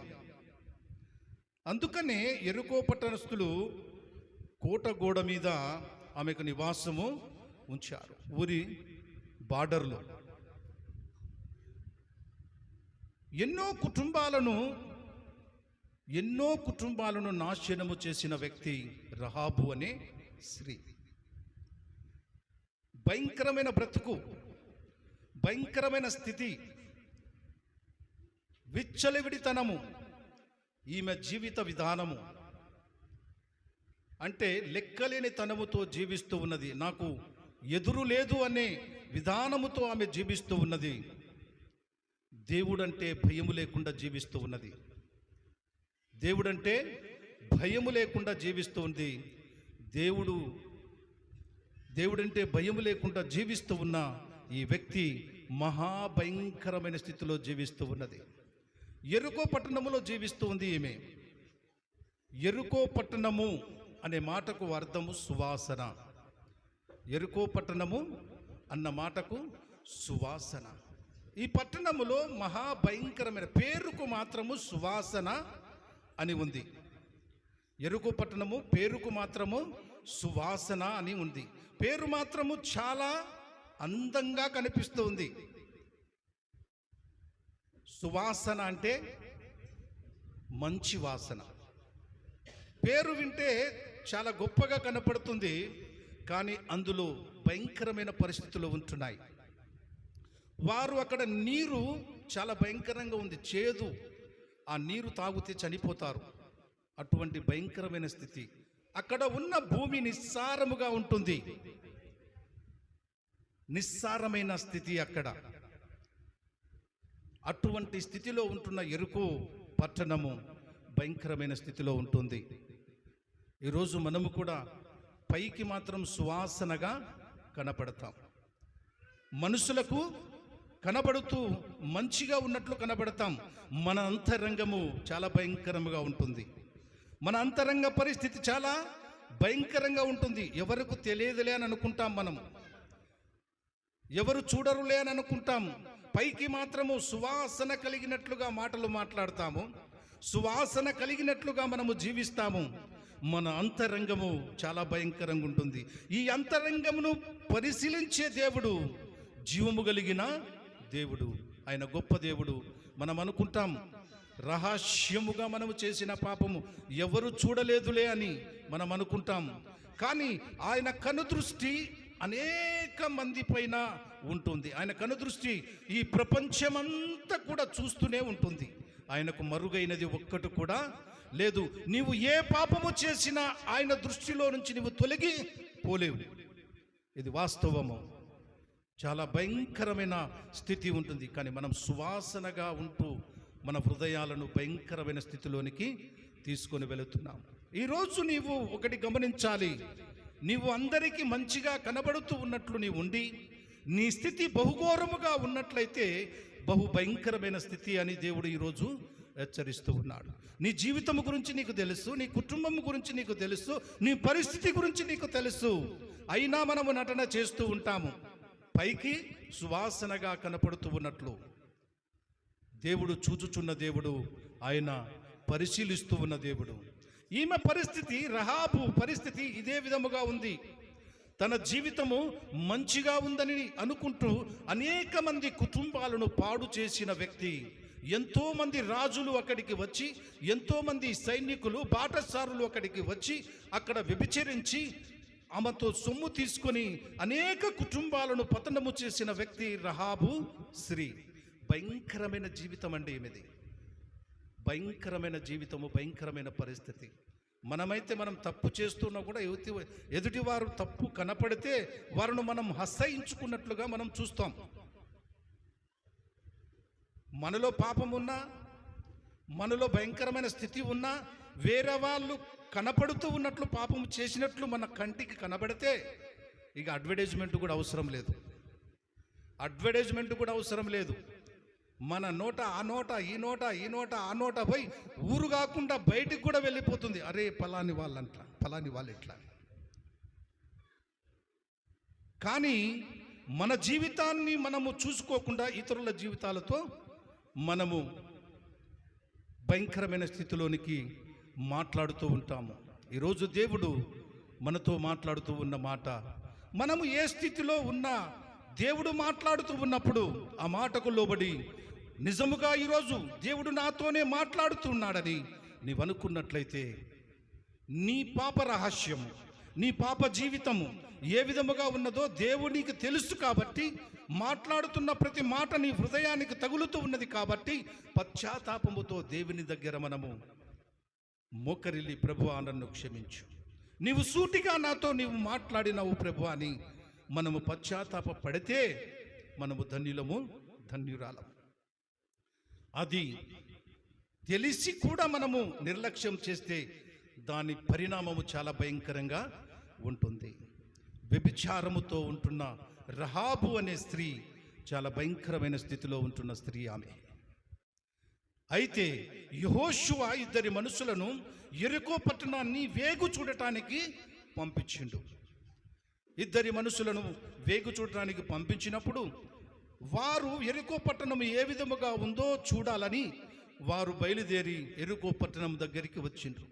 అందుకనే యెరికో పట్టణస్థులు కోట గోడ మీద ఆమెకు నివాసము ఉంచారు, ఊరి బార్డర్లో. ఎన్నో కుటుంబాలను నాశనము చేసిన వ్యక్తి రహాబు అనే స్త్రీ. భయంకరమైన బ్రతుకు, భయంకరమైన స్థితి, విచ్చలవిడితనము ఈమె జీవిత విధానము. అంటే లెక్కలేని తనముతో జీవిస్తూ ఉన్నది. నాకు ఎదురు లేదు అనే విధానముతో ఆమె జీవిస్తూ ఉన్నది. దేవుడంటే భయము లేకుండా జీవిస్తూ ఉన్నది. దేవుడంటే భయము లేకుండా జీవిస్తూ ఉంది. దేవుడంటే భయము లేకుండా జీవిస్తూ ఉన్న ఈ వ్యక్తి మహాభయంకరమైన స్థితిలో జీవిస్తూ ఉన్నది. యెరికో పట్టణములో జీవిస్తూ ఉంది ఈమె. యెరికో పట్టణము అనే మాటకు అర్థము సువాసన. యెరికో పట్టణము అన్న మాటకు సువాసన. ఈ పట్టణములో మహాభయంకరమైన, పేరుకు మాత్రము సువాసన అని ఉంది. యెరికో పట్టణము పేరుకు మాత్రము సువాసన అని ఉంది. పేరు మాత్రము చాలా అందంగా కనిపిస్తూ ఉంది. సువాసన అంటే మంచి వాసన. పేరు వింటే చాలా గొప్పగా కనపడుతుంది, కానీ అందులో భయంకరమైన పరిస్థితులు ఉంటున్నాయి. వారు అక్కడ నీరు చాలా భయంకరంగా ఉంది, చేదు. ఆ నీరు తాగితే చనిపోతారు. అటువంటి భయంకరమైన స్థితి. అక్కడ ఉన్న భూమి నిస్సారముగా ఉంటుంది. నిస్సారమైన స్థితి అక్కడ. అటువంటి స్థితిలో ఉంటున్న యెరికో పట్టణము భయంకరమైన స్థితిలో ఉంటుంది. ఈరోజు మనము కూడా పైకి మాత్రం సువాసనగా కనపడతాం, మనుషులకు కనబడుతూ మంచిగా ఉన్నట్లు కనబడతాం. మన అంతరంగము చాలా భయంకరంగా ఉంటుంది. మన అంతరంగ పరిస్థితి చాలా భయంకరంగా ఉంటుంది. ఎవరికి తెలియదులే అని అనుకుంటాం, మనం ఎవరు చూడరులే అని అనుకుంటాం. పైకి మాత్రము సువాసన కలిగినట్లుగా మాటలు మాట్లాడతాము, సువాసన కలిగినట్లుగా మనము జీవిస్తాము. మన అంతరంగము చాలా భయంకరంగా ఉంటుంది. ఈ అంతరంగమును పరిశీలించే దేవుడు జీవము కలిగిన దేవుడు, ఆయన గొప్ప దేవుడు. మనం అనుకుంటాం రహస్యముగా మనము చేసిన పాపము ఎవరు చూడలేదులే అని మనం అనుకుంటాం. కానీ ఆయన కనుదృష్టి అనేక మంది పైన ఉంటుంది. ఆయన కనుదృష్టి ఈ ప్రపంచమంతా కూడా చూస్తూనే ఉంటుంది. ఆయనకు మరుగైనది ఒక్కటి కూడా లేదు. నీవు ఏ పాపము చేసినా ఆయన దృష్టిలో నుంచి నీవు తొలగి పోలేవు. ఇది వాస్తవము. చాలా భయంకరమైన స్థితి ఉంటుంది. కానీ మనం సువాసనగా ఉంటూ మన హృదయాలను భయంకరమైన స్థితిలోనికి తీసుకొని వెళుతున్నాం. ఈరోజు నీవు ఒకటి గమనించాలి. నీవు అందరికీ మంచిగా కనబడుతూ ఉన్నట్లు నీవు ఉండి నీ స్థితి బహుఘోరముగా ఉన్నట్లయితే బహు భయంకరమైన స్థితి అని దేవుడు ఈరోజు హెచ్చరిస్తూ ఉన్నాడు. నీ జీవితం గురించి నీకు తెలుసు, నీ కుటుంబం గురించి నీకు తెలుసు, నీ పరిస్థితి గురించి నీకు తెలుసు. అయినా మనము నటన చేస్తూ ఉంటాము, పైకి సువాసనగా కనపడుతూ ఉన్నట్లు. దేవుడు చూచుచున్న దేవుడు, ఆయన పరిశీలిస్తూ ఉన్న దేవుడు. ఈమె పరిస్థితి, రహాబు పరిస్థితి ఇదే విధముగా ఉంది. తన జీవితము మంచిగా ఉందని అనుకుంటూ అనేక మంది కుటుంబాలను పాడు చేసిన వ్యక్తి. ఎంతో మంది రాజులు అక్కడికి వచ్చి, ఎంతో మంది సైనికులు, బాటసారులు అక్కడికి వచ్చి అక్కడ వ్యభిచరించి ఆమెతో సొమ్ము తీసుకొని అనేక కుటుంబాలను పతనము చేసిన వ్యక్తి రహాబు స్త్రీ. భయంకరమైన జీవితం అండి ఈమెది. భయంకరమైన జీవితము, భయంకరమైన పరిస్థితి. మనమైతే మనం తప్పు చేస్తున్నా కూడా ఎదుటి వారు తప్పు కనపడితే వారిని మనం హస్తయించుకున్నట్లుగా మనం చూస్తాం. మనలో పాపం ఉన్నా, మనలో భయంకరమైన స్థితి ఉన్నా, వేరే వాళ్ళు కనపడుతూ ఉన్నట్లు పాపం చేసినట్లు మన కంటికి కనబడితే ఇక అడ్వర్టైజ్మెంట్ కూడా అవసరం లేదు. అడ్వర్టైజ్మెంట్ కూడా అవసరం లేదు. మన నోట ఆ నోట, ఈ నోట, ఈ నోట, ఆ నోట పోయి ఊరు కాకుండా బయటికి కూడా వెళ్ళిపోతుంది. అరే పలాని వాళ్ళంట, పలాని వాళ్ళు ఎట్లా. కానీ మన జీవితాన్ని మనము చూసుకోకుండా ఇతరుల జీవితాలతో మనము భయంకరమైన స్థితిలోనికి మాట్లాడుతూ ఉంటాము. ఈరోజు దేవుడు మనతో మాట్లాడుతూ ఉన్న మాట, మనము ఏ స్థితిలో ఉన్నా దేవుడు మాట్లాడుతూ ఉన్నప్పుడు ఆ మాటకు లోబడి నిజముగా ఈరోజు దేవుడు నాతోనే మాట్లాడుతున్నాడని నీవు అనుకున్నట్లయితే నీ పాప రహస్యము, నీ పాప జీవితము ఏ విధముగా ఉన్నదో దేవునికి తెలుసు. కాబట్టి మాట్లాడుతున్న ప్రతి మాట నీ హృదయానికి తగులుతూ ఉన్నది. కాబట్టి పశ్చాత్తాపముతో దేవుని దగ్గర మనము మోకరిల్లి, ప్రభువా నన్ను క్షమించు, నీవు సూటిగా నాతో నీవు మాట్లాడినావు ప్రభువా అని మనము పశ్చాత్తాప పడితే మనము ధన్యులము, ధన్యురాలము. అది తెలిసి కూడా మనము నిర్లక్ష్యం చేస్తే దాని పరిణామము చాలా భయంకరంగా ఉంటుంది. వ్యభిచారముతో ఉంటున్న రహాబు అనే స్త్రీ చాలా భయంకరమైన స్థితిలో ఉంటున్న స్త్రీ ఆమె. అయితే యెహోషువ ఇద్దరి మనుషులను యెరికో పట్టణాన్ని వేగు చూడటానికి పంపించిండు. ఇద్దరి మనుషులను వేగు చూడటానికి పంపించినప్పుడు వారు యెరికో పట్టణం ఏ విధముగా ఉందో చూడాలని వారు బయలుదేరి యెరికో పట్టణం దగ్గరికి వచ్చిండ్రు.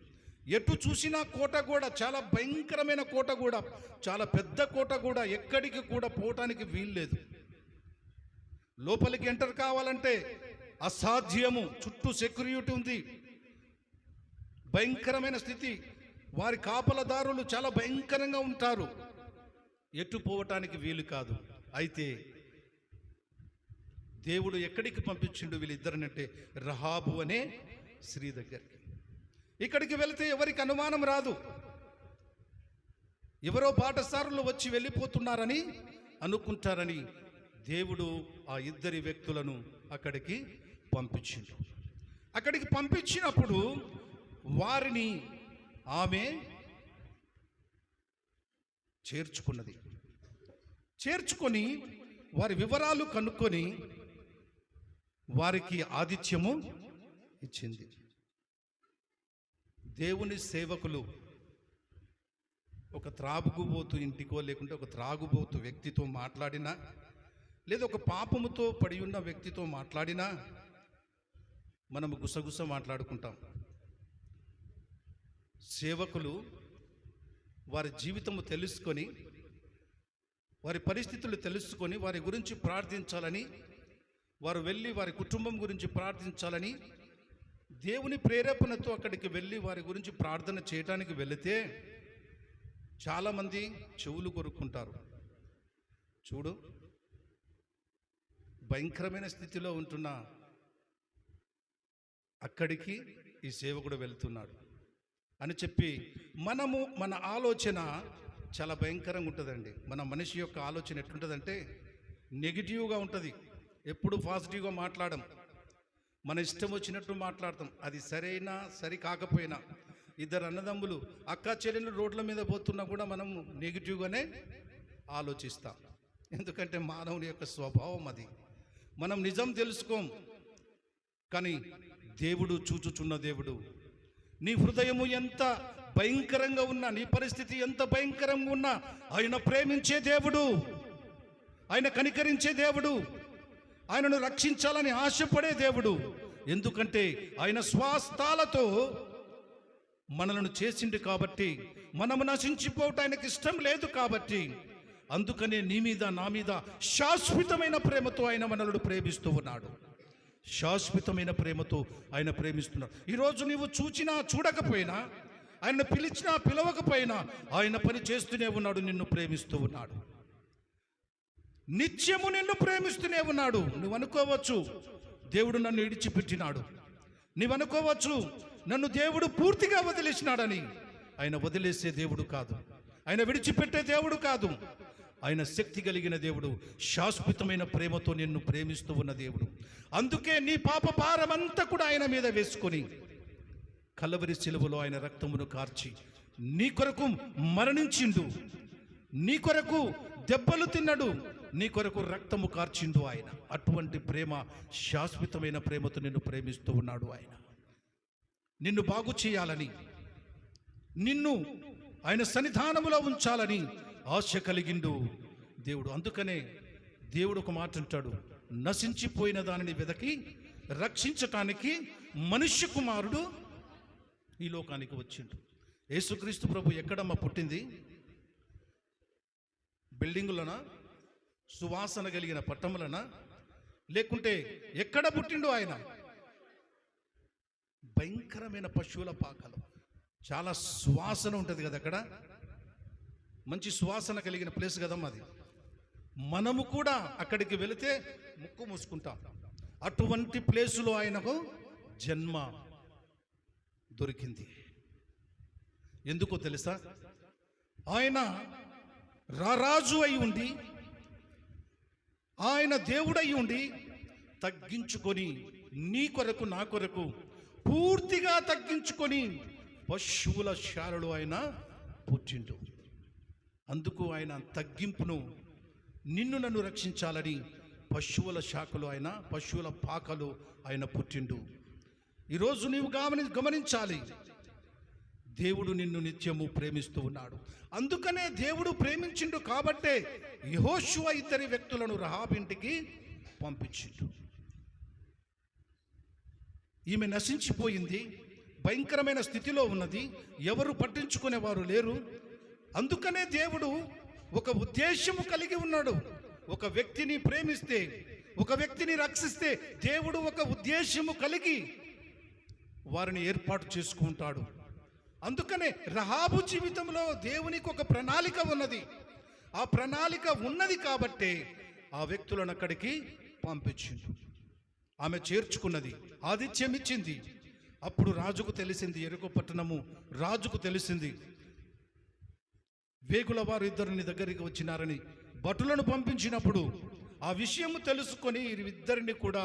ఎటు చూసినా కోట కూడా చాలా భయంకరమైన కోట, కూడా చాలా పెద్ద కోట, కూడా ఎక్కడికి కూడా పోవటానికి వీల్లేదు. లోపలికి ఎంటర్ కావాలంటే అసాధ్యము. చుట్టూ సెక్యూరిటీ ఉంది, భయంకరమైన స్థితి. వారి కాపలదారులు చాలా భయంకరంగా ఉంటారు, ఎటు పోవటానికి వీలు కాదు. అయితే దేవుడు ఎక్కడికి పంపించిండు వీళ్ళిద్దరినంటే రహాబు అనే స్త్రీ దగ్గరికి. ఇక్కడికి వెళితే ఎవరికి అనుమానం రాదు, ఎవరో బాటసారులు వచ్చి వెళ్ళిపోతున్నారని అనుకుంటారని దేవుడు ఆ ఇద్దరి వ్యక్తులను అక్కడికి పంపించిండు. అక్కడికి పంపించినప్పుడు వారిని ఆమె చేర్చుకున్నది. చేర్చుకొని వారి వివరాలు కనుక్కొని వారికి ఆతిథ్యము ఇచ్చింది. దేవుని సేవకులు ఒక త్రాగుబోతు ఇంటికో లేకుంటే ఒక త్రాగుబోతు వ్యక్తితో మాట్లాడినా, లేదా ఒక పాపముతో పడి ఉన్న వ్యక్తితో మాట్లాడినా మనము గుసగుస మాట్లాడుకుంటాం. సేవకులు వారి జీవితము తెలుసుకొని, వారి పరిస్థితులు తెలుసుకొని వారి గురించి ప్రార్థించాలని, వారు వెళ్ళి వారి కుటుంబం గురించి ప్రార్థించాలని దేవుని ప్రేరేపణతో అక్కడికి వెళ్ళి వారి గురించి ప్రార్థన చేయడానికి వెళితే చాలామంది చెవులు కొరుక్కుంటారు. చూడు, భయంకరమైన స్థితిలో ఉంటున్న అక్కడికి ఈ సేవకుడు వెళ్తున్నాడు అని చెప్పి మన ఆలోచన చాలా భయంకరంగా ఉంటుందండి. మన మనిషి యొక్క ఆలోచన ఎట్లుంటుందంటే నెగిటివ్గా ఉంటుంది. ఎప్పుడు పాజిటివ్గా మాట్లాడడం, మన ఇష్టం వచ్చినట్టు మాట్లాడతాం. అది సరైనా సరి కాకపోయినా, ఇద్దరు అన్నదమ్ములు అక్క చెల్లెలు రోడ్ల మీద పోతున్నా కూడా మనం నెగిటివ్గానే ఆలోచిస్తాం. ఎందుకంటే మానవుని యొక్క స్వభావం అది. మనం నిజం తెలుసుకోం, కానీ దేవుడు చూచుచున్న దేవుడు. నీ హృదయము ఎంత భయంకరంగా ఉన్నా, నీ పరిస్థితి ఎంత భయంకరంగా ఉన్నా ఆయన ప్రేమించే దేవుడు, ఆయన కనికరించే దేవుడు, ఆయనను రక్షించాలని ఆశపడే దేవుడు. ఎందుకంటే ఆయన స్వాస్థాలతో మనలను చేసిండు కాబట్టి, మనము నశించిపోవటం ఆయనకి ఇష్టం లేదు కాబట్టి, అందుకనే నీ మీద నా మీద శాశ్వతమైన ప్రేమతో ఆయన మనలను ప్రేమిస్తూ ఉన్నాడు. శాశ్వతమైన ప్రేమతో ఆయన ప్రేమిస్తున్నాడు. ఈరోజు నీవు చూచినా చూడకపోయినా, ఆయన పిలిచినా పిలవకపోయినా ఆయన పని చేస్తూనే ఉన్నాడు, నిన్ను ప్రేమిస్తూ ఉన్నాడు. నిత్యము నిన్ను ప్రేమిస్తూనే ఉన్నాడు. నువ్వు అనుకోవచ్చు దేవుడు నన్ను విడిచిపెట్టినాడు, నువ్వు అనుకోవచ్చు నన్ను దేవుడు పూర్తిగా వదిలేసినాడని. ఆయన వదిలేసే దేవుడు కాదు, ఆయన విడిచిపెట్టే దేవుడు కాదు. ఆయన శక్తి కలిగిన దేవుడు, శాశ్వతమైన ప్రేమతో నిన్ను ప్రేమిస్తూ ఉన్న దేవుడు. అందుకే నీ పాప భారమంతా కూడా ఆయన మీద వేసుకొని కలవరి శిలువలో ఆయన రక్తమును కార్చి నీ కొరకు మరణించిండు, నీ కొరకు దెబ్బలు తిన్నాడు, నీ కొరకు రక్తము కార్చిండు ఆయన. అటువంటి ప్రేమ, శాశ్వతమైన ప్రేమతో నిన్ను ప్రేమిస్తూ ఉన్నాడు ఆయన. నిన్ను బాగు చేయాలని, నిన్ను ఆయన సన్నిధానములో ఉంచాలని ఆశ కలిగిండు దేవుడు. అందుకనే దేవుడు ఒక మాట అంటాడు, నశించిపోయిన దానిని వెదకి రక్షించటానికి మనుష్య కుమారుడు ఈ లోకానికి వచ్చిండు. యేసుక్రీస్తు ప్రభు ఎక్కడమ్మ పుట్టింది? బిల్డింగులనా, సువాసన కలిగిన పట్టములనా, లేకుంటే ఎక్కడ పుట్టిండు ఆయన? భయంకరమైన పశువుల పాకలు, చాలా సువాసన ఉంటుంది కదా అక్కడ, మంచి సువాసన కలిగిన ప్లేస్ కదమ్మా అది. మనము కూడా అక్కడికి వెళితే ముక్కు మూసుకుంటాం. అటువంటి ప్లేసులో ఆయనకు జన్మ దొరికింది. ఎందుకో తెలుసా? ఆయన రారాజు అయి ఉండి, ఆయన దేవుడై ఉండి తగ్గించుకొని, నీ కొరకు నా కొరకు పూర్తిగా తగ్గించుకొని పశువుల శాలలో ఆయన పుట్టిండు. అందుకు ఆయన తగ్గింపును, నిన్ను నన్ను రక్షించాలని పశువుల శాఖలు ఆయన, పశువుల పాకలు ఆయన పుట్టిండు. ఈరోజు నీవు గమనించాలి, దేవుడు నిన్ను నిత్యము ప్రేమిస్తూ ఉన్నాడు. అందుకనే దేవుడు ప్రేమించిండు కాబట్టే యెహోషువ 2 వ్యక్తులను రహాబు ఇంటికి పంపించిండు. ఈమె నశించిపోయింది, భయంకరమైన స్థితిలో ఉన్నది, ఎవరు పట్టించుకునేవారు లేరు. అందుకనే దేవుడు ఒక ఉద్దేశము కలిగి ఉన్నాడు. ఒక వ్యక్తిని ప్రేమిస్తే, ఒక వ్యక్తిని రక్షిస్తే దేవుడు ఒక ఉద్దేశము కలిగి వారిని ఏర్పాటు చేసుకుంటాడు. అందుకనే రహాబు జీవితంలో దేవునికి ఒక ప్రణాళిక ఉన్నది. ఆ ప్రణాళిక ఉన్నది కాబట్టే ఆ వ్యక్తులను అక్కడికి పంపించిండు. ఆమె చేర్చుకున్నది, ఆతిథ్యం ఇచ్చింది. అప్పుడు రాజుకు తెలిసింది, యెరికో పట్టణము రాజుకు తెలిసింది, వేగుల వారు 2 దగ్గరికి వచ్చినారని. భటులను పంపించినప్పుడు ఆ విషయము తెలుసుకొని 2 కూడా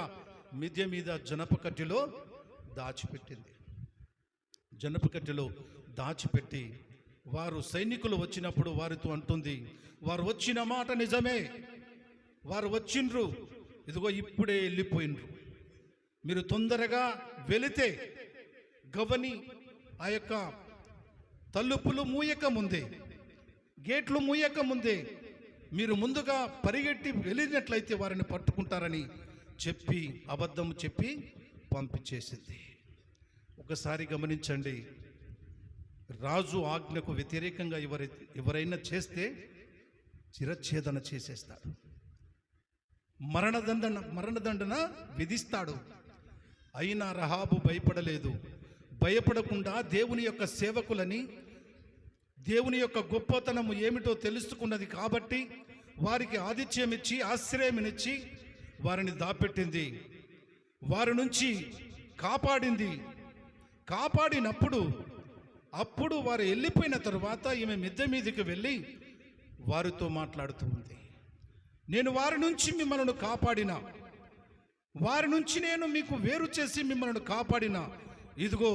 మిద్దె మీద జనపకట్టెలో దాచిపెట్టింది. జనపకట్టెలో దాచిపెట్టి వారు సైనికులు వచ్చినప్పుడు వారితో అంటుంది, వారు వచ్చిన మాట నిజమే, వారు వచ్చిండ్రు, ఇదిగో ఇప్పుడే వెళ్ళిపోయిండ్రు. మీరు తొందరగా వెళితే గవని ఆ యొక్క తలుపులు మూయక ముందే, గేట్లు మూయక ముందే మీరు ముందుగా పరిగెట్టి వెళ్ళినట్లయితే వారిని పట్టుకుంటారని చెప్పి, అబద్ధం చెప్పి పంపించేసింది. ఒకసారి గమనించండి, రాజు ఆజ్ఞకు వ్యతిరేకంగా ఎవరైనా శిరచ్ఛేదన చేసేస్తాడు, మరణదండన విధిస్తాడు. అయినా రహాబు భయపడలేదు. భయపడకుండా దేవుని యొక్క సేవకులని, దేవుని యొక్క గొప్పతనము ఏమిటో తెలుసుకున్నది కాబట్టి వారికి ఆతిథ్యం ఇచ్చి, ఆశ్రయమిచ్చి వారిని దాపెట్టింది, వారి నుంచి కాపాడింది. కాపాడినప్పుడు అప్పుడు వారు వెళ్ళిపోయిన తరువాత ఈమె మిద్దె మీదకి వెళ్ళి వారితో మాట్లాడుతూ ఉంది, నేను వారి నుంచి మిమ్మల్ని కాపాడిన, వారి నుంచి నేను మీకు వేరు చేసి మిమ్మల్ని కాపాడిన, ఇదిగో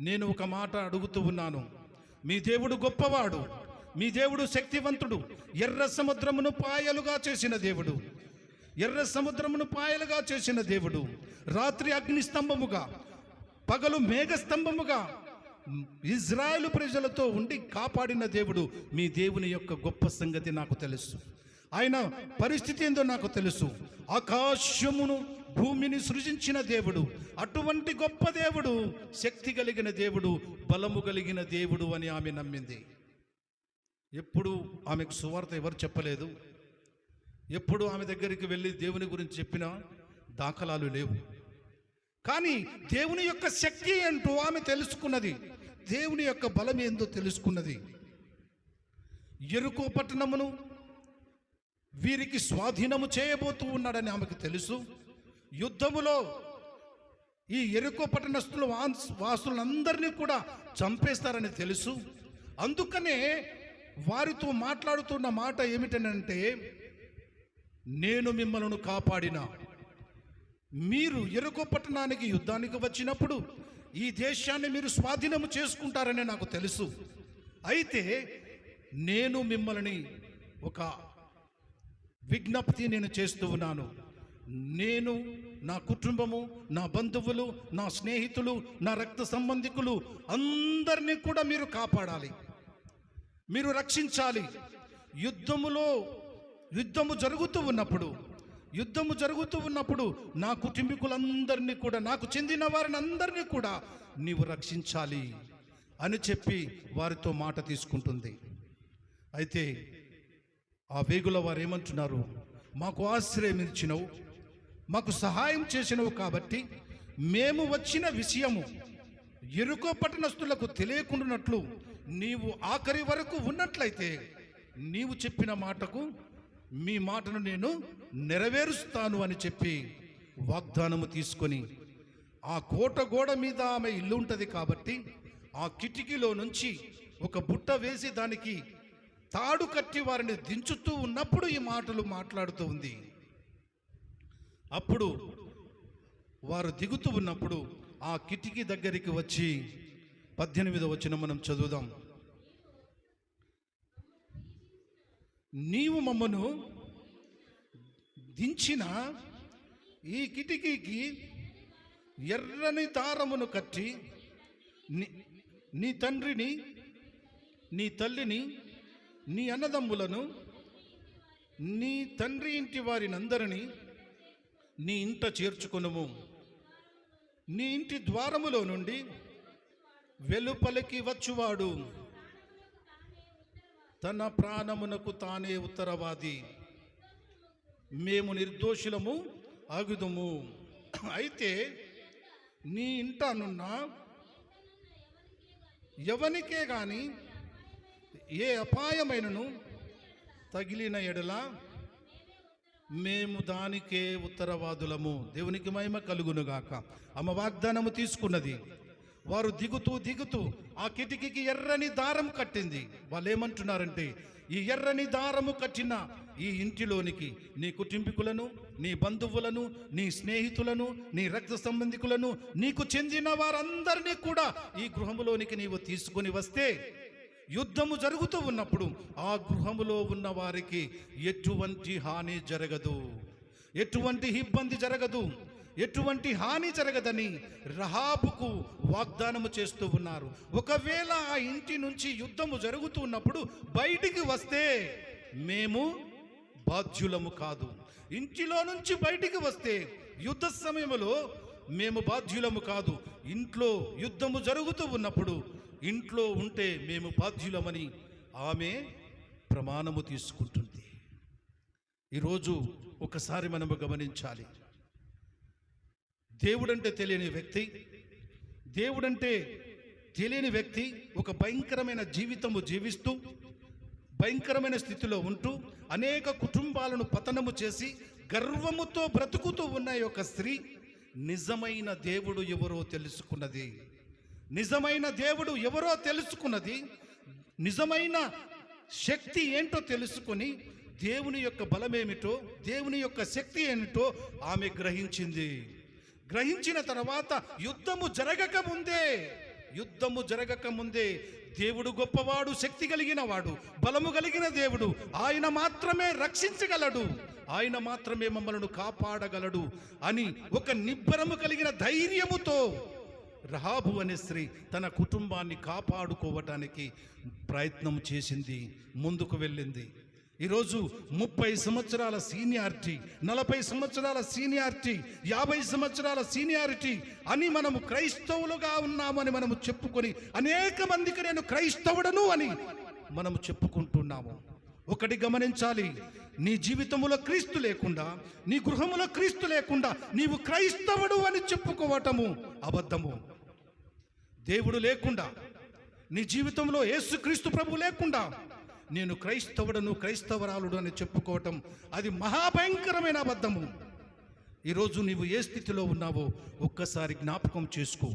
నేను ఒక మాట అడుగుతూ ఉన్నాను. మీ దేవుడు గొప్పవాడు, మీ దేవుడు శక్తివంతుడు, ఎర్ర సముద్రమును పాయలుగా చేసిన దేవుడు, ఎర్ర సముద్రమును పాయలుగా చేసిన దేవుడు, రాత్రి అగ్నిస్తంభముగా పగలు మేఘస్తంభముగా ఇజ్రాయేలు ప్రజలతో ఉండి కాపాడిన దేవుడు. మీ దేవుని యొక్క గొప్ప సంగతి నాకు తెలుసు, ఆయన పరిస్థితి ఏందో నాకు తెలుసు. ఆకాశమును భూమిని సృజించిన దేవుడు, అటువంటి గొప్ప దేవుడు, శక్తి కలిగిన దేవుడు, బలము కలిగిన దేవుడు అని ఆమె నమ్మింది. ఎప్పుడు ఆమెకు సువార్త ఎవరు చెప్పలేదు, ఎప్పుడు ఆమె దగ్గరికి వెళ్ళి దేవుని గురించి చెప్పిన దాఖలాలు లేవు. కానీ దేవుని యొక్క శక్తి ఏంటో ఆమె తెలుసుకున్నది, దేవుని యొక్క బలం ఏందో తెలుసుకున్నది. యెరికో పట్టణమును వీరికి స్వాధీనము చేయబోతూ ఉన్నాడని ఆమెకు తెలుసు. యుద్ధములో ఈ యెరికో పట్టణస్థుల వాసులందరినీ కూడా చంపేస్తారని తెలుసు. అందుకనే వారితో మాట్లాడుతున్న మాట ఏమిటనంటే, నేను మిమ్మల్ని కాపాడిన, మీరు యెరికో పట్టణానికి యుద్ధానికి వచ్చినప్పుడు ఈ దేశాన్ని మీరు స్వాధీనము చేసుకుంటారని నాకు తెలుసు. అయితే నేను మిమ్మల్ని ఒక విజ్ఞప్తి నేను చేస్తూ ఉన్నాను. నేను, నా కుటుంబము, నా బంధువులు, నా స్నేహితులు, నా రక్త సంబంధికులు అందరినీ కూడా మీరు కాపాడాలి, మీరు రక్షించాలి. యుద్ధము జరుగుతూ ఉన్నప్పుడు యుద్ధము జరుగుతూ ఉన్నప్పుడు నా కుటుంబీకులందరినీ కూడా, నాకు చెందిన వారిని అందరినీ కూడా నీవు రక్షించాలి అని చెప్పి వారితో మాట తీసుకుంటుంది. అయితే ఆ వేగుల వారు ఏమంటున్నారు? మాకు ఆశ్రయం ఇచ్చినవు, మాకు సహాయం చేసినవు కాబట్టి మేము వచ్చిన విషయము యెరికో పట్టణస్థులకు తెలియకుండానట్లు నీవు ఆఖరి వరకు ఉన్నట్లయితే నీవు చెప్పిన మాటకు మీ మాటను నేను నెరవేరుస్తాను అని చెప్పి వాగ్దానము తీసుకొని, ఆ కోట గోడ మీద ఆమె ఇల్లు ఉంటుంది కాబట్టి ఆ కిటికీలో నుంచి ఒక బుట్ట వేసి దానికి తాడు కట్టి వారిని దించుతూ ఉన్నప్పుడు ఈ మాటలు మాట్లాడుతూ ఉంది. అప్పుడు వారు దిగుతూ ఉన్నప్పుడు ఆ కిటికీ దగ్గరికి వచ్చి 18వ వచనం మనం చదువుదాం. నీవు మమ్మను దించిన ఈ కిటికీకి ఎర్రని దారమును కట్టి నీ తండ్రిని, నీ తల్లిని, నీ అన్నదమ్ములను, నీ తండ్రి ఇంటి వారినందరినీ నీ ఇంట చేర్చుకొనుము. నీ ఇంటి ద్వారములో నుండి వెలుపలికి వచ్చువాడు తన ప్రాణమునకు తానే ఉత్తరవాది. మేము నిర్దోషులము ఆగుదుము. అయితే నీ ఇంటనున్న ఎవనికే గాని ఏ అపాయమైనను తగిలిన ఎడల మేము దానికే ఉత్తరవాదులము. దేవునికి మహిమ కలుగునుగాక. ఆమె వాగ్దానము తీసుకున్నది. వారు దిగుతూ ఆ కిటికీకి ఎర్రని దారం కట్టింది. వాళ్ళు ఏమంటున్నారంటే, ఈ ఎర్రని దారము కట్టిన ఈ ఇంటిలోనికి నీ కుటుంబీకులను, నీ బంధువులను, నీ స్నేహితులను, నీ రక్త సంబంధికులను, నీకు చెందిన వారందరినీ కూడా ఈ గృహములోనికి నీవు తీసుకొని వస్తే యుద్ధము జరుగుతూ ఉన్నప్పుడు ఆ గృహములో ఉన్న వారికి ఎటువంటి హాని జరగదు, ఎటువంటి ఇబ్బంది జరగదు, ఎటువంటి హాని జరగదని రహాబుకు వాగ్దానము చేస్తూ ఉన్నారు. ఒకవేళ ఆ ఇంటి నుంచి యుద్ధము జరుగుతూ ఉన్నప్పుడు బయటికి వస్తే మేము బాధ్యులము కాదు. ఇంటిలో నుంచి బయటికి వస్తే యుద్ధ సమయంలో మేము బాధ్యులము కాదు. ఇంట్లో యుద్ధము జరుగుతూ ఉన్నప్పుడు ఇంట్లో ఉంటే మేము బాధ్యులమని ఆమె ప్రమాణము తీసుకుంటుంది. ఈరోజు ఒకసారి మనము గమనించాలి. దేవుడంటే తెలియని వ్యక్తి ఒక భయంకరమైన జీవితము జీవిస్తూ, భయంకరమైన స్థితిలో ఉంటూ, అనేక కుటుంబాలను పతనము చేసి గర్వముతో బ్రతుకుతూ ఉన్న ఒక స్త్రీ నిజమైన దేవుడు ఎవరో తెలుసుకున్నది. నిజమైన శక్తి ఏంటో తెలుసుకొని దేవుని యొక్క బలమేమిటో, దేవుని యొక్క శక్తి ఏమిటో ఆమె గ్రహించింది. గ్రహించిన తర్వాత యుద్ధము జరగక ముందే దేవుడు గొప్పవాడు, శక్తి కలిగిన వాడు, బలము కలిగిన దేవుడు, ఆయన మాత్రమే రక్షించగలడు, ఆయన మాత్రమే మమ్మలను కాపాడగలడు అని ఒక నిబ్బరము కలిగిన ధైర్యముతో రహాబు అనే స్త్రీ తన కుటుంబాన్ని కాపాడుకోవటానికి ప్రయత్నం చేసింది, ముందుకు వెళ్ళింది. ఈరోజు 30 సంవత్సరాల సీనియారిటీ, 40 సంవత్సరాల సీనియారిటీ, 50 సంవత్సరాల సీనియారిటీ అని మనము క్రైస్తవులుగా ఉన్నామని మనము చెప్పుకొని అనేక మందికి నేను క్రైస్తవుడను అని మనము చెప్పుకుంటున్నాము. ఒకటి గమనించాలి, నీ జీవితంలో క్రీస్తు లేకుండా, నీ గృహములో క్రీస్తు లేకుండా నీవు క్రైస్తవుడు అని చెప్పుకోవటము అబద్ధము. దేవుడు లేకుండా, నీ జీవితంలో యేసుక్రీస్తు ప్రభు లేకుండా నేను క్రైస్తవుడను, క్రైస్తవరాలుడు అని చెప్పుకోవటం అది మహాభయంకరమైన అబద్ధము. ఈరోజు నీవు ఏ స్థితిలో ఉన్నావో ఒక్కసారి జ్ఞాపకం చేసుకో.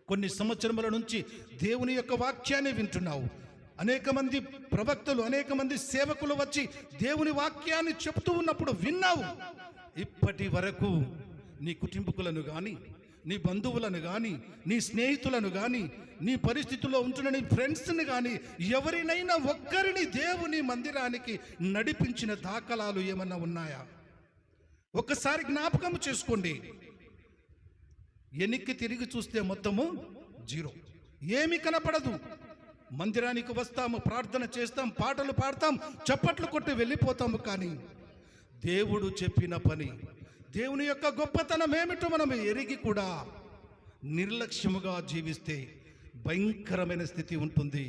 కొన్ని సంవత్సరముల నుంచి దేవుని యొక్క వాక్యాన్ని వింటున్నావు. అనేక మంది ప్రవక్తలు, అనేక మంది సేవకులు వచ్చి దేవుని వాక్యాన్ని చెప్తూ ఉన్నప్పుడు విన్నావు. ఇప్పటి వరకు నీ కుటుంబకులను కానీ, నీ బంధువులను కానీ, నీ స్నేహితులను కానీ, నీ పరిస్థితుల్లో ఉంటున్న నీ ఫ్రెండ్స్ని కానీ ఎవరినైనా ఒక్కరిని దేవుని మందిరానికి నడిపించిన దాఖలాలు ఏమన్నా ఉన్నాయా? ఒక్కసారి జ్ఞాపకం చేసుకోండి. ఎన్నిక తిరిగి చూస్తే మొత్తము 0, ఏమీ కనపడదు. మందిరానికి వస్తాము, ప్రార్థన చేస్తాం, పాటలు పాడతాం, చప్పట్లు కొట్టి వెళ్ళిపోతాము. కానీ దేవుడు చెప్పిన పని, దేవుని యొక్క గొప్పతనం ఏమిటో మనం ఎరిగి కూడా నిర్లక్ష్యముగా జీవిస్తే భయంకరమైన స్థితి ఉంటుంది.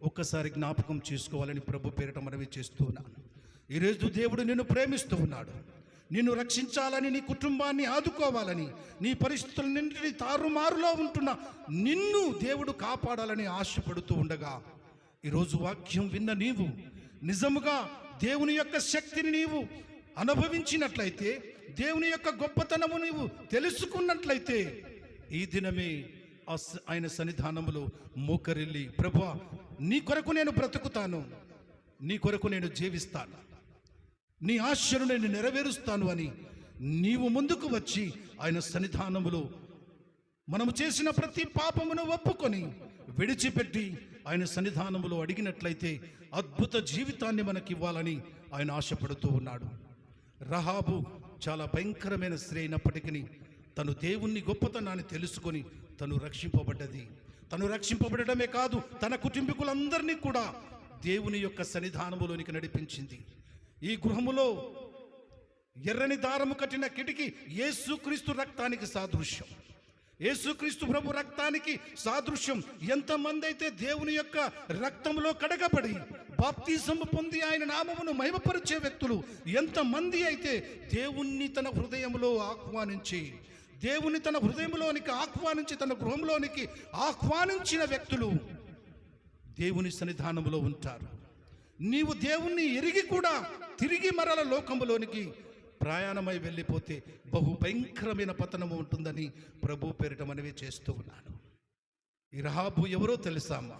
ఒక్కసారి జ్ఞాపకం చేసుకోవాలని ప్రభు పేరిట మనవి చేస్తున్నాను. ఈరోజు దేవుడు నిన్ను ప్రేమిస్తూ ఉన్నాడు. నిన్ను రక్షించాలని, నీ కుటుంబాన్ని ఆదుకోవాలని, నీ పరిస్థితులన్నింటినీ తారుమారులో ఉంటున్న నిన్ను దేవుడు కాపాడాలని ఆశపడుతూ ఉండగా, ఈరోజు వాక్యం విన్న నీవు నిజముగా దేవుని యొక్క శక్తిని నీవు అనుభవించినట్లయితే, దేవుని యొక్క గొప్పతనము నీవు తెలుసుకున్నట్లయితే, ఈ దినమే ఆయన సన్నిధానములో మోకరిల్లి, ప్రభువా నీ కొరకు నేను బ్రతుకుతాను, నీ కొరకు నేను జీవిస్తాను, నీ ఆశను నేను నెరవేరుస్తాను అని నీవు ముందుకు వచ్చి ఆయన సన్నిధానములో మనము చేసిన ప్రతి పాపమును ఒప్పుకొని విడిచిపెట్టి ఆయన సన్నిధానములో అడిగినట్లయితే అద్భుత జీవితాన్ని మనకి ఇవ్వాలని ఆయన ఆశపడుతూ ఉన్నాడు. రహాబు చాలా భయంకరమైన స్త్రీ అయినప్పటికీ తను దేవుని గొప్పతనాన్ని తెలుసుకొని తను రక్షింపబడ్డది. తను రక్షింపబడమే కాదు, తన కుటుంబీకులందరినీ కూడా దేవుని యొక్క సన్నిధానములోనికి నడిపించింది. ఈ గృహములో ఎర్రని దారము కట్టిన కిటికీ యేసుక్రీస్తు రక్తానికి సాదృశ్యం. యేసుక్రీస్తు ప్రభు రక్తానికి సాదృశ్యం. ఎంతమంది అయితే దేవుని యొక్క రక్తంలో కడగబడి బాప్తిజము పొంది ఆయన నామమును మహిమపరిచే వ్యక్తులు, ఎంతమంది అయితే దేవుణ్ణి తన హృదయంలో ఆహ్వానించి, దేవుని తన హృదయంలోనికి ఆహ్వానించి, తన గృహంలోనికి ఆహ్వానించిన వ్యక్తులు దేవుని సన్నిధానములో ఉంటారు. నీవు దేవుణ్ణి ఎరిగి కూడా తిరిగి మరల లోకములోనికి ప్రయాణమై వెళ్ళిపోతే బహు భయంకరమైన పతనము ఉంటుందని ప్రభు పేరిట మనవి చేస్తూ ఉన్నాను. ఈ రహాబు ఎవరో తెలుసా అమ్మా?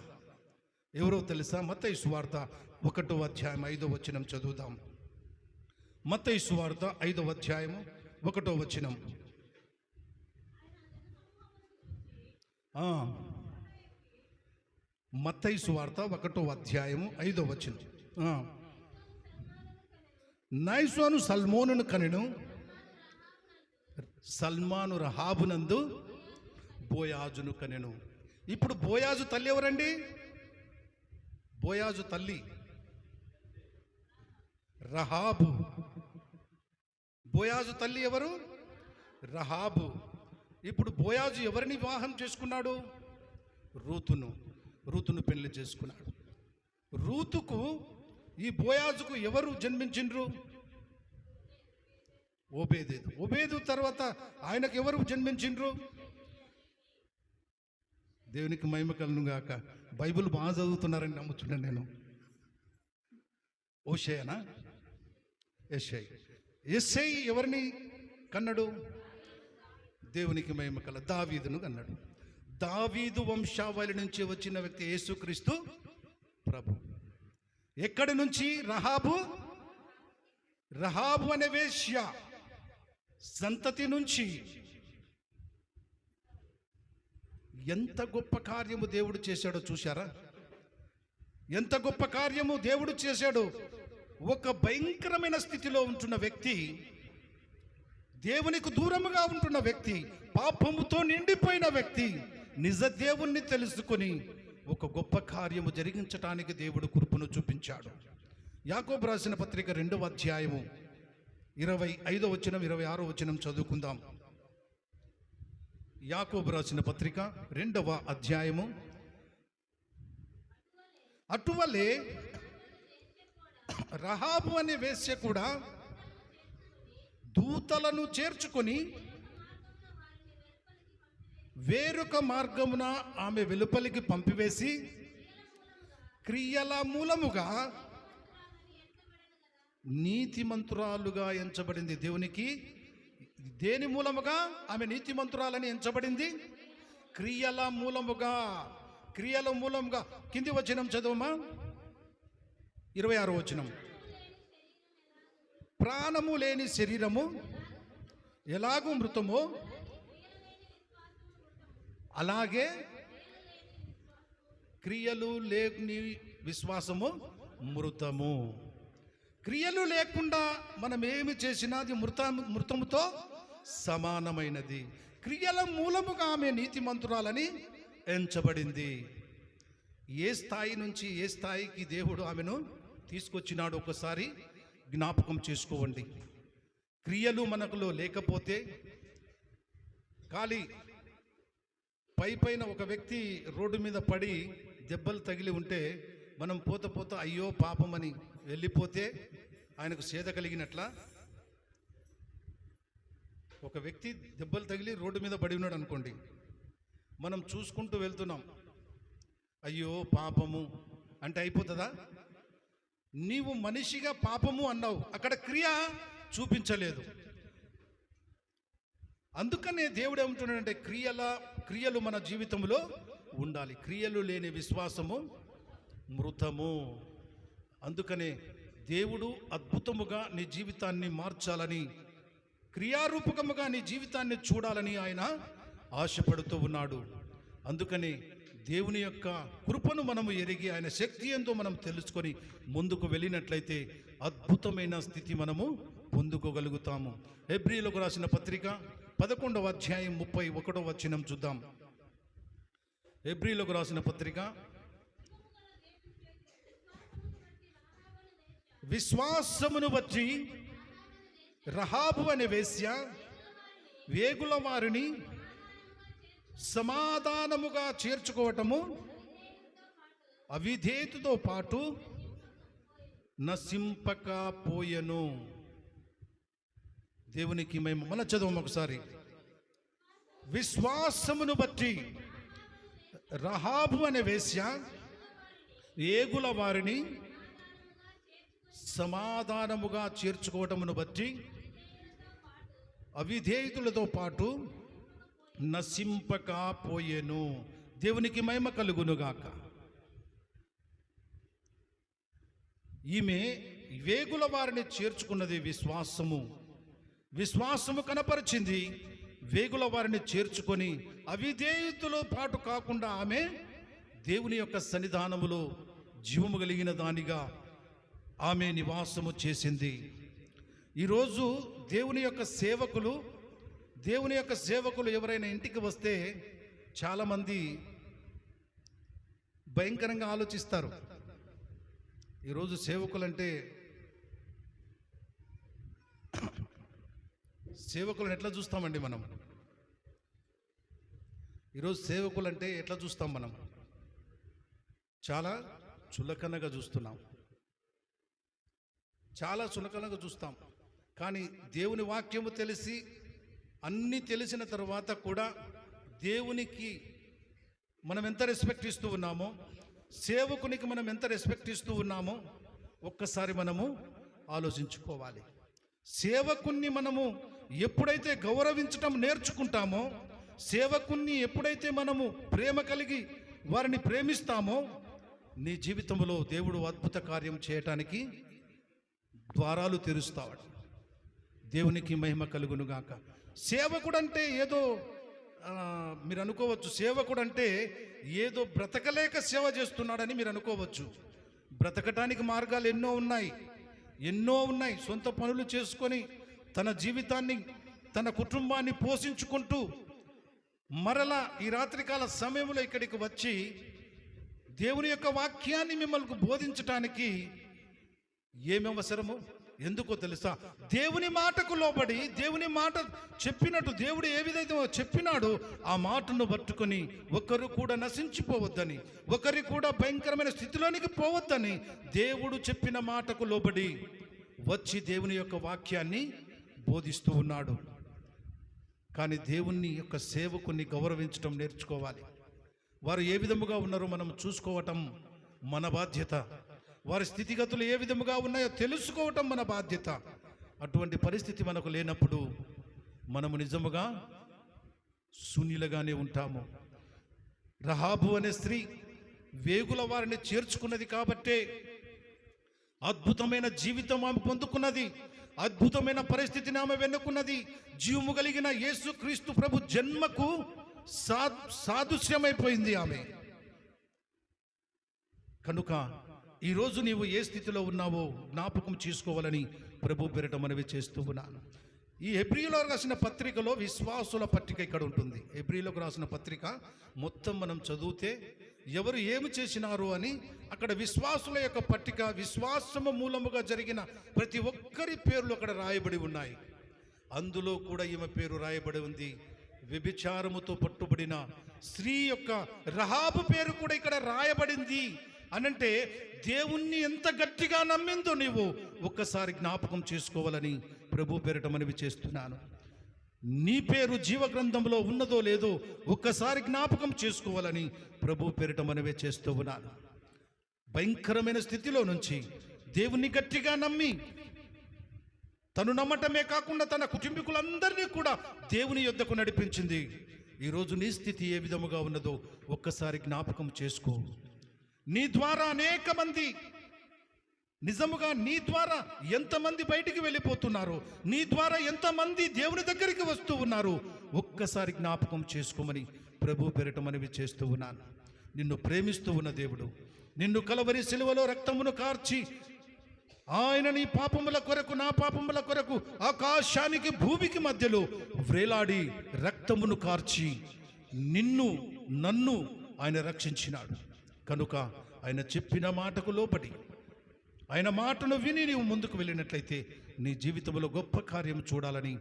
ఎవరో తెలుసా? మత్తయి సువార్త 1వ అధ్యాయం 5వ వచనం చదువుదాం. మత్తయి సువార్త 5వ అధ్యాయము 1వ వచనం. మత్తయి సువార్త 1వ అధ్యాయము 5వ వచనం. నైసోను సల్మోనును కనెను, సల్మాను రహాబునందు బోయాజును కనెను. ఇప్పుడు బోయాజు తల్లి ఎవరండి? బోయాజు తల్లి రహాబు. బోయాజు తల్లి ఎవరు? రహాబు. ఇప్పుడు బోయాజు ఎవరిని వివాహం చేసుకున్నాడు? రూతును పెళ్లి చేసుకున్నాడు. రూతుకు, ఈ బోయాజుకు ఎవరు జన్మించిండ్రు? ఓబేదేదు. ఓబేదు తర్వాత ఆయనకు ఎవరు జన్మించిండ్రు? దేవునికి మహిమ కలుగును గాక. బైబిల్ బాగా చదువుతున్నారని నమ్ముతున్నాను నేను. ఓషేయనా? యెషై ఎవరిని కన్నాడు? దేవునికి మహిమ కల దావీదును కన్నాడు. దావీదు వంశావళి నుంచి వచ్చిన వ్యక్తి యేసుక్రీస్తు ప్రభు. ఎక్కడి నుంచి? రహాబు అనే వేశ్య సంతతి నుంచి. ఎంత గొప్ప కార్యము దేవుడు చేశాడో చూశారా? ఎంత గొప్ప కార్యము దేవుడు చేశాడు. ఒక భయంకరమైన స్థితిలో ఉంటున్న వ్యక్తి, దేవునికి దూరముగా ఉంటున్న వ్యక్తి, పాపముతో నిండిపోయిన వ్యక్తి నిజ దేవుణ్ణి తెలుసుకొని ఒక గొప్ప కార్యము జరిగించటానికి దేవుడు కృపను చూపించాడు. యాకోబు రాసిన పత్రిక 2వ అధ్యాయము 25వ వచనం 26వ వచనం చదువుకుందాం. యాకోబు రాసిన పత్రిక 2వ అధ్యాయము. అటువలే రహాబు అనే వేశ్య కూడా దూతలను చేర్చుకొని వేరొక మార్గమున ఆమె వెలుపలికి పంపివేసి క్రియల మూలముగా నీతిమంతురాలుగా ఎంచబడింది. దేవునికి దేని మూలముగా ఆమె నీతిమంతురాలని ఎంచబడింది? క్రియల మూలముగా. క్రియల మూలముగా. కింది వచనం చదవమా, 26వ వచనం. ప్రాణము లేని శరీరము ఎలాగూ మృతమో అలాగే క్రియలు లేని విశ్వాసము మృతము. క్రియలు లేకుండా మనం ఏమి చేసినా అది మృతముతో సమానమైనది. క్రియల మూలముగా ఆమె నీతిమంతురాలని ఎంచబడింది. ఏ స్థాయి నుంచి ఏ స్థాయికి దేవుడు ఆమెను తీసుకొచ్చినాడు ఒకసారి జ్ఞాపకం చేసుకోండి. క్రియలు మనకులో లేకపోతే ఖాళీ పైన ఒక వ్యక్తి రోడ్డు మీద పడి దెబ్బలు తగిలి ఉంటే మనం పోత అయ్యో పాపమని వెళ్ళిపోతే ఆయనకు సేద కలిగినట్లా. ఒక వ్యక్తి దెబ్బలు తగిలి రోడ్డు మీద పడి ఉన్నాడు అనుకోండి, మనం చూసుకుంటూ వెళ్తున్నాం, అయ్యో పాపము అంటే అయిపోతుందా? నీవు మనిషిగా పాపము అన్నావు, అక్కడ క్రియ చూపించలేదు. అందుకనే దేవుడు ఏమంటున్నాడంటే క్రియలు మన జీవితంలో ఉండాలి. క్రియలు లేని విశ్వాసము మృతము. అందుకనే దేవుడు అద్భుతముగా నీ జీవితాన్ని మార్చాలని, క్రియారూపకముగా నీ జీవితాన్ని చూడాలని ఆయన ఆశపడుతూ ఉన్నాడు. అందుకని దేవుని యొక్క కృపను మనము ఎరిగి ఆయన శక్తి ఎంతో మనం తెలుసుకొని ముందుకు వెళ్ళినట్లయితే అద్భుతమైన స్థితి మనము పొందుకోగలుగుతాము. హెబ్రీయులకు రాసిన పత్రిక 11వ అధ్యాయం 31వ వచనం చూద్దాం. హెబ్రీయులకు రాసిన పత్రిక విశ్వాసమును బట్టి రహాబు అనే వేశ్య వేగుల వారిని సమాధానముగా చేర్చుకోవటము అవిధేయతతో పాటు నశింపకపోయెను. దేవునికి మేము మన చదువు ఒకసారి. విశ్వాసమును బట్టి రహాబు అనే వేశ్య ఏగుల వారిని సమాధానముగా చేర్చుకోవటమును బట్టి అవిధేయతులతో పాటు నశింపకపోయెను. దేవునికి మహిమ కలుగునుగాక. ఈమె వేగుల వారిని చేర్చుకున్నది విశ్వాసము కనపరిచింది. వేగుల వారిని చేర్చుకొని అవిధేయతలో పాటు కాకుండా ఆమె దేవుని యొక్క సన్నిధానములో జీవము కలిగిన దానిగా ఆమె నివాసము చేసింది. ఈరోజు దేవుని యొక్క సేవకులు ఎవరైనా ఇంటికి వస్తే చాలామంది భయంకరంగా ఆలోచిస్తారు. ఈరోజు సేవకులను ఎట్లా చూస్తామండి మనం? ఈరోజు సేవకులంటే ఎట్లా చూస్తాం మనం? చాలా చులకనగా చూస్తున్నాం, చాలా చులకనగా చూస్తాం. కానీ దేవుని వాక్యము తెలిసి అన్నీ తెలిసిన తర్వాత కూడా దేవునికి మనం ఎంత రెస్పెక్ట్ ఇస్తూ ఉన్నామో, సేవకునికి మనం ఎంత రెస్పెక్ట్ ఇస్తూ ఉన్నామో ఒక్కసారి మనము ఆలోచించుకోవాలి. సేవకుణ్ణి మనము ఎప్పుడైతే గౌరవించటం నేర్చుకుంటామో, సేవకుణ్ణి ఎప్పుడైతే మనము ప్రేమ కలిగి వారిని ప్రేమిస్తామో, నీ జీవితంలో దేవుడు అద్భుత కార్యం చేయటానికి ద్వారాలు తెరుస్తాడు. దేవునికి మహిమ కలుగునుగాక. సేవకుడు అంటే ఏదో మీరు అనుకోవచ్చు, సేవకుడు అంటే ఏదో బ్రతకలేక సేవ చేస్తున్నాడని మీరు అనుకోవచ్చు. బ్రతకటానికి మార్గాలు ఎన్నో ఉన్నాయి. సొంత పనులు చేసుకొని తన జీవితాన్ని, తన కుటుంబాన్ని పోషించుకుంటూ మరలా ఈ రాత్రికాల సమయంలో ఇక్కడికి వచ్చి దేవుని యొక్క వాక్యాన్ని మిమ్మల్ని బోధించటానికి ఏమి అవసరమో ఎందుకో తెలుసా? దేవుని మాటకు లోబడి, దేవుని మాట చెప్పినట్టు దేవుడు ఏ విధంగా చెప్పినాడో ఆ మాటను పట్టుకొని ఒకరు కూడా నశించిపోవద్దని, ఒకరి కూడా భయంకరమైన స్థితిలోనికి పోవద్దని దేవుడు చెప్పిన మాటకు లోబడి వచ్చి దేవుని యొక్క వాక్యాన్ని బోధిస్తూ ఉన్నాడు. కానీ దేవుని యొక్క సేవకుని గౌరవించడం నేర్చుకోవాలి. వారు ఏ విధముగా ఉన్నారో మనం చూసుకోవటం మన బాధ్యత. వారి స్థితిగతులు ఏ విధముగా ఉన్నాయో తెలుసుకోవటం మన బాధ్యత. అటువంటి పరిస్థితి మనకు లేనప్పుడు మనము నిజముగా శూన్యులుగానే ఉంటాము. రహాబు అనే స్త్రీ వేగుల వారిని చేర్చుకున్నది కాబట్టే అద్భుతమైన జీవితం ఆమె పొందుకున్నది, అద్భుతమైన పరిస్థితిని ఆమె వెన్నుకున్నది. జీవము కలిగిన యేసు క్రీస్తు ప్రభు జన్మకు సాదృశ్యమైపోయింది ఆమె. కనుక ఈరోజు నీవు ఏ స్థితిలో ఉన్నావో జ్ఞాపకం చేసుకోవాలని ప్రభు పేరిట మనవి చేస్తూ ఉన్నాను. ఈ హెబ్రీయులకు రాసిన పత్రికలో విశ్వాసుల పట్టిక ఇక్కడ ఉంటుంది. హెబ్రీయులకు రాసిన పత్రిక మొత్తం మనం చదివితే ఎవరు ఏమి చేసినారు అని అక్కడ విశ్వాసుల యొక్క పట్టిక, విశ్వాసము మూలముగా జరిగిన ప్రతి ఒక్కరి పేర్లు అక్కడ రాయబడి ఉన్నాయి. అందులో కూడా ఈమె పేరు రాయబడి ఉంది. వ్యభిచారముతో పట్టుబడిన స్త్రీ యొక్క రహాబు పేరు కూడా ఇక్కడ రాయబడింది. అనంటే దేవుణ్ణి ఎంత గట్టిగా నమ్మిందో నీవు ఒక్కసారి జ్ఞాపకం చేసుకోవాలని ప్రభు పేరిట మనవి చేస్తున్నాను. నీ పేరు జీవ గ్రంథంలో ఉన్నదో లేదో ఒక్కసారి జ్ఞాపకం చేసుకోవాలని ప్రభు పేరిట మనవి చేస్తూ ఉన్నాను. భయంకరమైన స్థితిలో నుంచి దేవుణ్ణి గట్టిగా నమ్మి తను నమ్మటమే కాకుండా తన కుటుంబీకులందరినీ కూడా దేవుని యొద్దకు నడిపించింది. ఈరోజు నీ స్థితి ఏ విధముగా ఉన్నదో ఒక్కసారి జ్ఞాపకం చేసుకో. నీ ద్వారా అనేక మంది, నిజముగా నీ ద్వారా ఎంతమంది బయటికి వెళ్ళిపోతున్నారు, నీ ద్వారా ఎంతమంది దేవుని దగ్గరికి వస్తూ ఉన్నారు ఒక్కసారి జ్ఞాపకం చేసుకోమని ప్రభు పేరిట మనవి చేస్తూ ఉన్నాను. నిన్ను ప్రేమిస్తూ ఉన్న దేవుడు, నిన్ను కలవరి సిలువలో రక్తమును కార్చి ఆయన నీ పాపముల కొరకు, నా పాపముల కొరకు ఆకాశానికి భూమికి మధ్యలో వ్రేలాడి రక్తమును కార్చి నిన్ను నన్ను ఆయన రక్షించినాడు. కనుక ఆయన చెప్పిన మాటకు లోబడి ఆయన మాటను విని నీవు ముందుకు వెళ్ళినట్లయితే నీ జీవితంలో గొప్ప కార్యం చూడాలని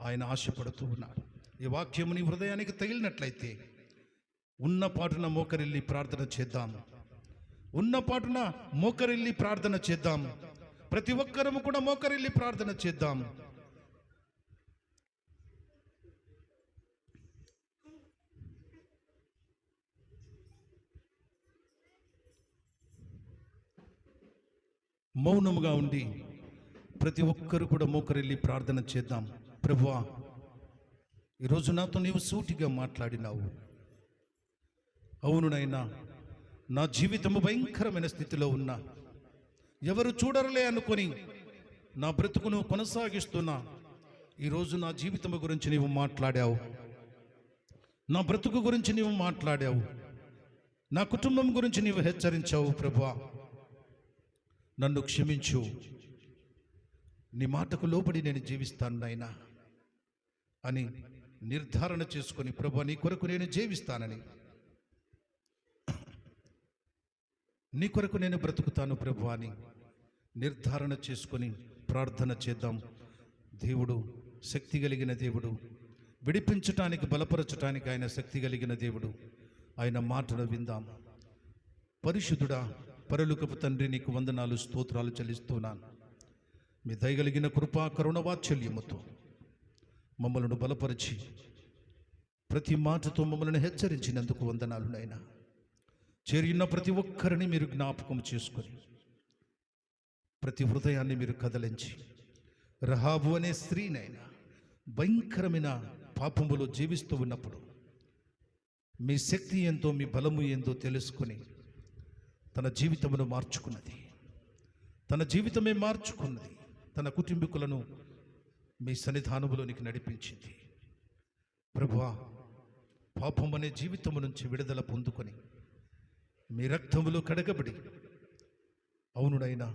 ఆయన ఆశపడుతూ ఉన్నాడు. ఈ వాక్యము నీ హృదయానికి తగిలినట్లయితే ఉన్న పాటున మోకరిల్లి ప్రార్థన చేద్దాం. ఉన్న పాటున మోకరిల్లి ప్రార్థన చేద్దాం. ప్రతి ఒక్కరము కూడా మోకరిల్లి ప్రార్థన చేద్దాం. మౌనముగా ఉండి ప్రతి ఒక్కరు కూడా మోకరిల్లి ప్రార్థన చేద్దాం. ప్రభువా, ఈరోజు నాతో నీవు సూటిగా మాట్లాడినావు. అవును నాయనా, నా జీవితము భయంకరమైన స్థితిలో ఉన్నా, ఎవరు చూడరులే అనుకొని నా బ్రతుకును కొనసాగిస్తున్నా, ఈరోజు నా జీవితము గురించి నీవు మాట్లాడావు. నా బ్రతుకు గురించి నీవు మాట్లాడావు. నా కుటుంబం గురించి నీవు హెచ్చరించావు. ప్రభువా, నన్ను క్షమించు. నీ మాటకు లోబడి నేను జీవిస్తాను నాయనా అని నిర్ధారణ చేసుకొని, ప్రభువా నీ కొరకు నేను జీవిస్తానని, నీ కొరకు నేను బ్రతుకుతాను ప్రభువా అని నిర్ధారణ చేసుకొని ప్రార్థన చేద్దాం. దేవుడు శక్తి కలిగిన దేవుడు, విడిపించటానికి బలపరచటానికి ఆయన శక్తి కలిగిన దేవుడు. ఆయన మాటను విందాం. పరిశుద్ధుడా, పరలోకపు తండ్రి, నీకు వందనాలు, స్తోత్రాలు చెల్లిస్తున్నాను. మీ దయగలిగిన కృపా కరుణ వాత్సల్యముతో మమ్మలను బలపరిచి ప్రతి మాటతో మమ్మల్ని హెచ్చరించినందుకు వందనాలు నాయనా. చేరిన ప్రతి ఒక్కరిని మీరు జ్ఞాపకం చేసుకొని ప్రతి హృదయాన్ని మీరు కదలించి రహాబు అనే స్త్రీనైనా భయంకరమైన పాపములో జీవిస్తూ ఉన్నప్పుడు మీ శక్తి ఎంతో, మీ బలము ఏందో తెలుసుకొని తన జీవితమును మార్చుకున్నది. తన జీవితమే మార్చుకున్నది. తన కుటుంబీకులను మీ సన్నిధానములోనికి నడిపించింది. ప్రభువా, పాపం అనే జీవితము నుంచి విడుదల పొందుకొని మీ రక్తములో కడగబడి, అవునునైనా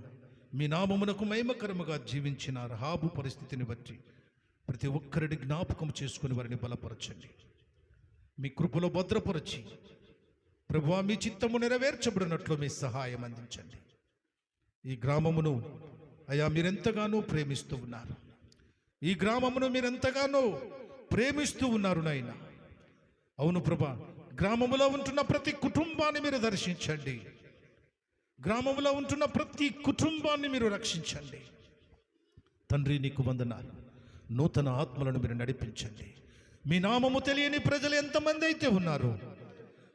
మీ నామమునకు మహిమకరముగా జీవించిన రహాబు పరిస్థితిని బట్టి ప్రతి ఒక్కరిని జ్ఞాపకం చేసుకుని వారిని బలపరచండి. మీ కృపలో భద్రపరచి ప్రభువా మీ చిత్తము నెరవేర్చబడినట్లు మీ సహాయం అందించండి. ఈ గ్రామమును అయ్యా మీరెంతగానో ప్రేమిస్తూ ఉన్నారు. ఈ గ్రామమును మీరెంతగానో ప్రేమిస్తూ ఉన్నారు నాయన. అవును ప్రభా, గ్రామములో ఉంటున్న ప్రతి కుటుంబాన్ని మీరు దర్శించండి. గ్రామములో ఉంటున్న ప్రతి కుటుంబాన్ని మీరు రక్షించండి. తండ్రి, నీకు వందనాలు. నూతన ఆత్మలను మీరు నడిపించండి. మీ నామము తెలియని ప్రజలు ఎంతమంది అయితే ఉన్నారు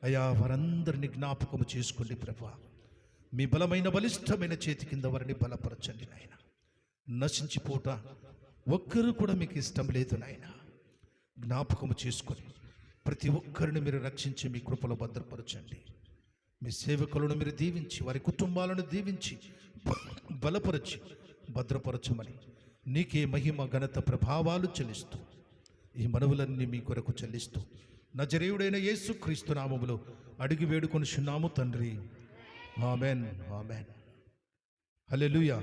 అయ్యా, వారందరినీ జ్ఞాపకము చేసుకోండి ప్రభా. మీ బలమైన బలిష్టమైన చేతి కింద వారిని బలపరచండి నాయన. నశించిపోట ఒక్కరు కూడా మీకు ఇష్టం లేదు నాయన. జ్ఞాపకము చేసుకొని ప్రతి ఒక్కరిని మీరు రక్షించి మీ కృపలో భద్రపరచండి. మీ సేవకులను మీరు దీవించి వారి కుటుంబాలను దీవించి బలపరచి భద్రపరచమని నీకే మహిమ ఘనత ప్రభావాలు చెల్లిస్తూ ఈ మనవులన్నీ మీ కొరకు చెల్లిస్తూ నజరేయుడైన యేసుక్రీస్తు నామములో అడిగి వేడుకొనుచున్నాము తండ్రి. ఆమెన్, ఆమెన్. హల్లెలూయా.